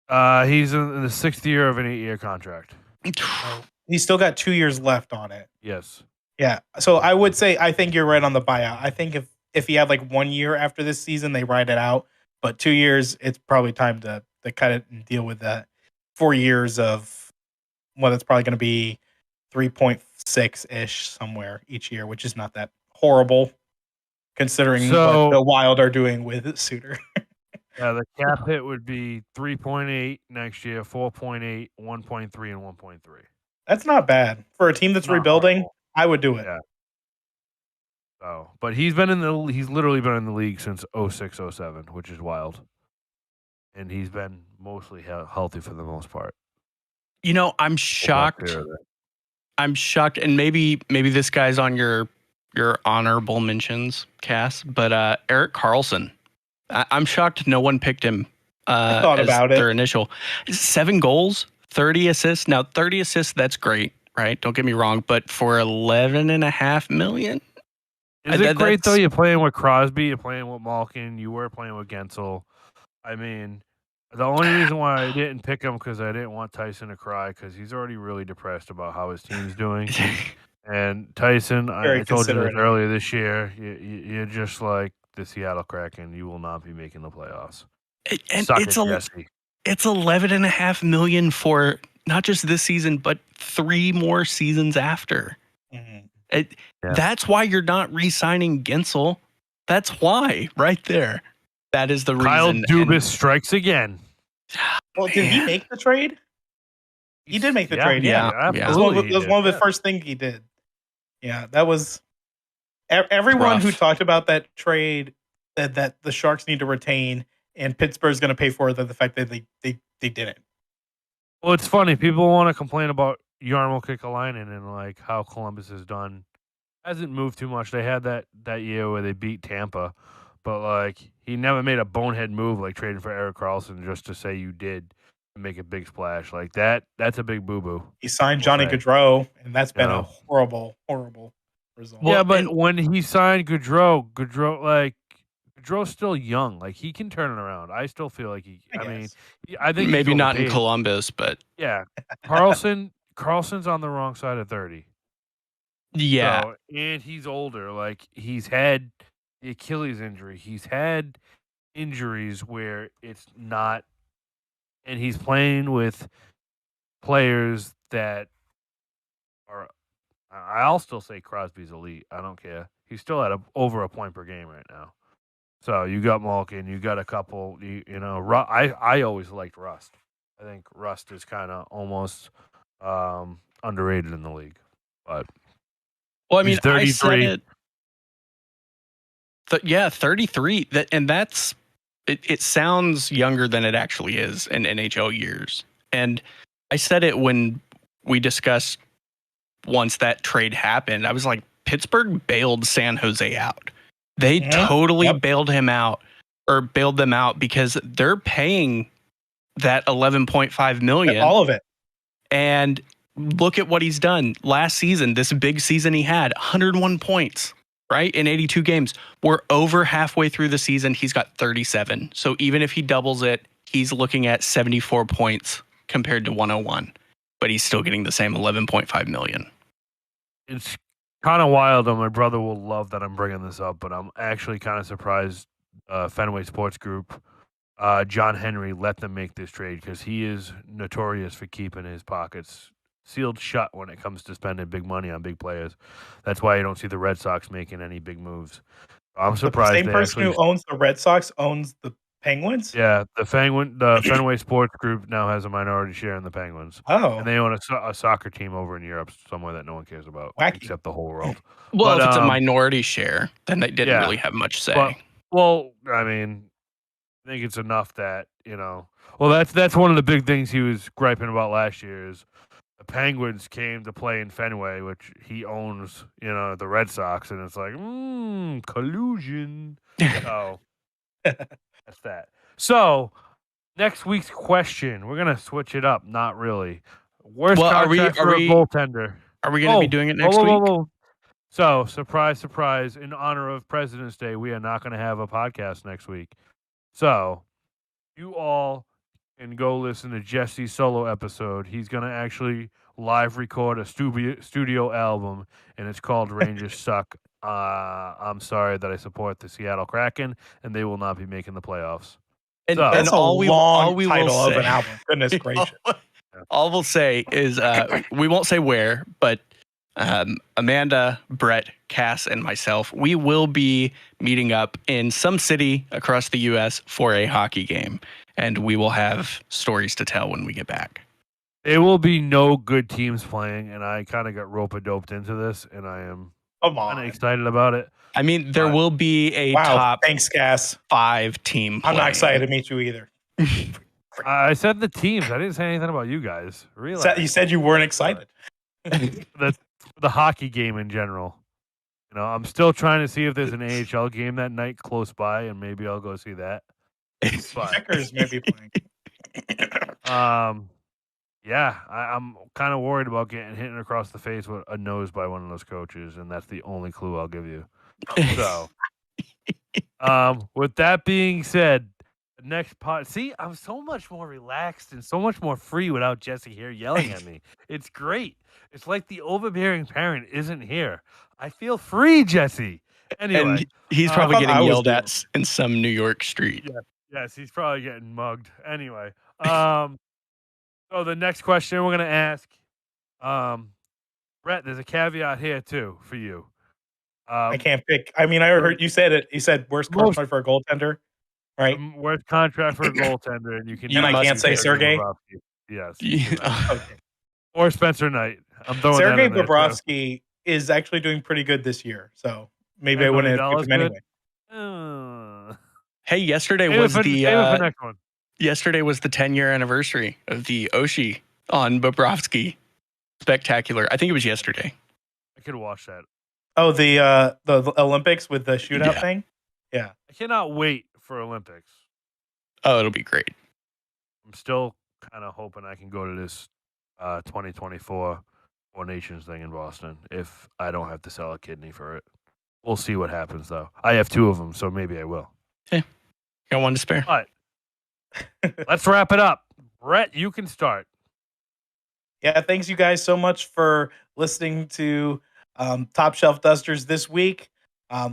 He's in the 6th year of an 8-year contract. Oh, he's still got 2 years left on it. Yes. Yeah. So I would say I think you're right on the buyout. I think if he had like 1 year after this season, they ride it out. But 2 years, it's probably time to cut it and deal with that. 4 years of well, it's probably going to be 3.6 ish somewhere each year, which is not that horrible considering what the Wild are doing with Suter. Yeah, the cap hit would be 3.8 next year, 4.8, 1.3, and 1.3. That's not bad for a team that's Not rebuilding. horrible. I would do it. Yeah. So, but he's literally been in the league since 06, 07, which is wild. And he's been mostly healthy for the most part. You know, I'm shocked. I'm shocked, and maybe this guy's on your honorable mentions, Cass. But Erik Karlsson, I'm shocked no one picked him I thought as about it. their initial. 7 goals, 30 assists. Now 30 assists, that's great, right? Don't get me wrong, but for 11.5 million, Is it great though? You're playing with Crosby, you're playing with Malkin, you were playing with Gensel. I mean, the only reason why I didn't pick him because I didn't want Tyson to cry because he's already really depressed about how his team's doing. And Tyson, I told you this earlier this year, you're just like the Seattle Kraken. You will not be making the playoffs. And it's 11.5 million for not just this season, but 3 more seasons after. Mm-hmm. That's why you're not re-signing Gensel. That's why, right there. That is the reason. Kyle Dubas strikes again. Well, did he make the trade? He did make the trade. Yeah, absolutely. It was one of the first things he did. Yeah, that was everyone who talked about that trade said that the Sharks need to retain, and Pittsburgh's going to pay for the fact that they didn't. Well, it's funny. People want to complain about Jarmo Kekalainen and like how Columbus has done. Hasn't moved too much. They had that year where they beat Tampa, but like he never made a bonehead move like trading for Erik Karlsson just to say you did and make a big splash like that. That's a big boo boo. He signed Johnny Gaudreau, and that's been a horrible result. Yeah, but when he signed Gaudreau's still young. Like he can turn it around. I still feel like I think maybe not in Columbus, but yeah, Carlson's on the wrong side of 30. Yeah, so, and he's older. Like he's had the Achilles injury. He's had injuries where it's not, and he's playing with players that are. I'll still say Crosby's elite. I don't care. He's still at over a point per game right now. So you got Malkin, you got a couple. I always liked Rust. I think Rust is kind of almost underrated in the league. But well, I mean, he's 33. I said it, 33. That's it sounds younger than it actually is in NHL years. And I said it when we discussed once that trade happened. I was like, Pittsburgh bailed San Jose out. They totally bailed them out because they're paying that 11.5 million. All of it. And look at what he's done last season. This big season he had 101 points, right? In 82 games. We're over halfway through the season. He's got 37. So even if he doubles it, he's looking at 74 points compared to 101. But he's still getting the same 11.5 million. It's kind of wild, and my brother will love that I'm bringing this up, but I'm actually kind of surprised Fenway Sports Group, John Henry, let them make this trade because he is notorious for keeping his pockets sealed shut when it comes to spending big money on big players. That's why you don't see the Red Sox making any big moves. I'm surprised. The same person who owns the Red Sox owns the Penguins? Yeah, the Fenway Sports Group now has a minority share in the Penguins. Oh. And they own a soccer team over in Europe somewhere that no one cares about except the whole world. Well, if it's a minority share, then they didn't really have much say. Well, I mean, I think it's enough that Well, that's one of the big things he was griping about last year is the Penguins came to play in Fenway, which he owns, the Red Sox, and it's like, collusion. So that's that. So next week's question, we're gonna switch it up. Not really. Worst Well, contract for a goaltender. Are we going to be doing it next week? Whoa. So, surprise, surprise, in honor of President's Day, we are not going to have a podcast next week. So, you all can go listen to Jesse's solo episode. He's going to actually live record a studio album, and it's called Rangers Suck. I'm sorry that I support the Seattle Kraken, and they will not be making the playoffs. And, So- and That's a all long we title will of say, an album. Goodness gracious. all we'll say is we won't say where, but Amanda, Brett, Cass, and myself, we will be meeting up in some city across the U.S. for a hockey game, and we will have stories to tell when we get back. There will be no good teams playing, and I kind of got rope-a-doped into this, and I am Come kind of on. excited about it. I mean, there will be a Wow. top Thanks, Cass. 5 team I'm not playing. excited to meet you either. I said the teams. I didn't say anything about you guys. Relax. You said you weren't excited. The hockey game in general. I'm still trying to see if there's an AHL game that night close by, and maybe I'll go see that. But Checkers may be playing. yeah, I'm kind of worried about getting hit across the face with a nose by one of those coaches, and that's the only clue I'll give you. So, with that being said, the next pod. See, I'm so much more relaxed and so much more free without Jesse here yelling at me. It's great. It's like the overbearing parent isn't here. I feel free, Jesse. Anyway, And he's probably I thought I getting was yelled doing at in some New York street. yes, he's probably getting mugged. Anyway, so the next question we're gonna ask, Brett. There's a caveat here too for you. I can't pick. I mean, I heard you said it. You said worst contract for a goaltender, right? Worst contract for a goaltender, and you can. And I must can't say pick Sergey. Bobrovsky. Yes. Okay. Or Spencer Knight. I'm throwing Sergey that in there, too. Bobrovsky is actually doing pretty good this year, so maybe I $10 wouldn't million have picked him good? anyway. Hey, yesterday Save it was for the next one. yesterday was the 10-year anniversary of the Oshie on Bobrovsky. Spectacular. I think it was yesterday. I could watch that. Oh, the Olympics with the shootout Yeah. thing. Yeah, I cannot wait for Olympics. Oh, it'll be great. I'm still kind of hoping I can go to this 2024 Four Nations thing in Boston if I don't have to sell a kidney for it. We'll see what happens, though. I have 2 of them, so maybe I will. Got one to spare. But let's wrap it up. Brett, you can start. yeah. Thanks you guys so much for listening to Top Shelf Dusters this week.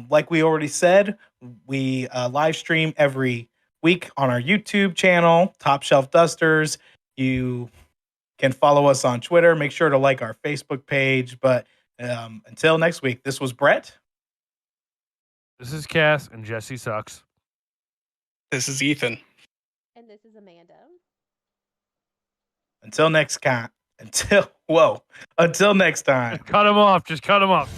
Like we already said, we live stream every week on our YouTube channel, Top Shelf Dusters. You can follow us on Twitter. Make sure to like our Facebook page. But until next week, this was Brett. This is Cass, and Jesse sucks. This is Ethan. And this is Amanda. Until next time. Until next time. Cut him off. Just cut him off.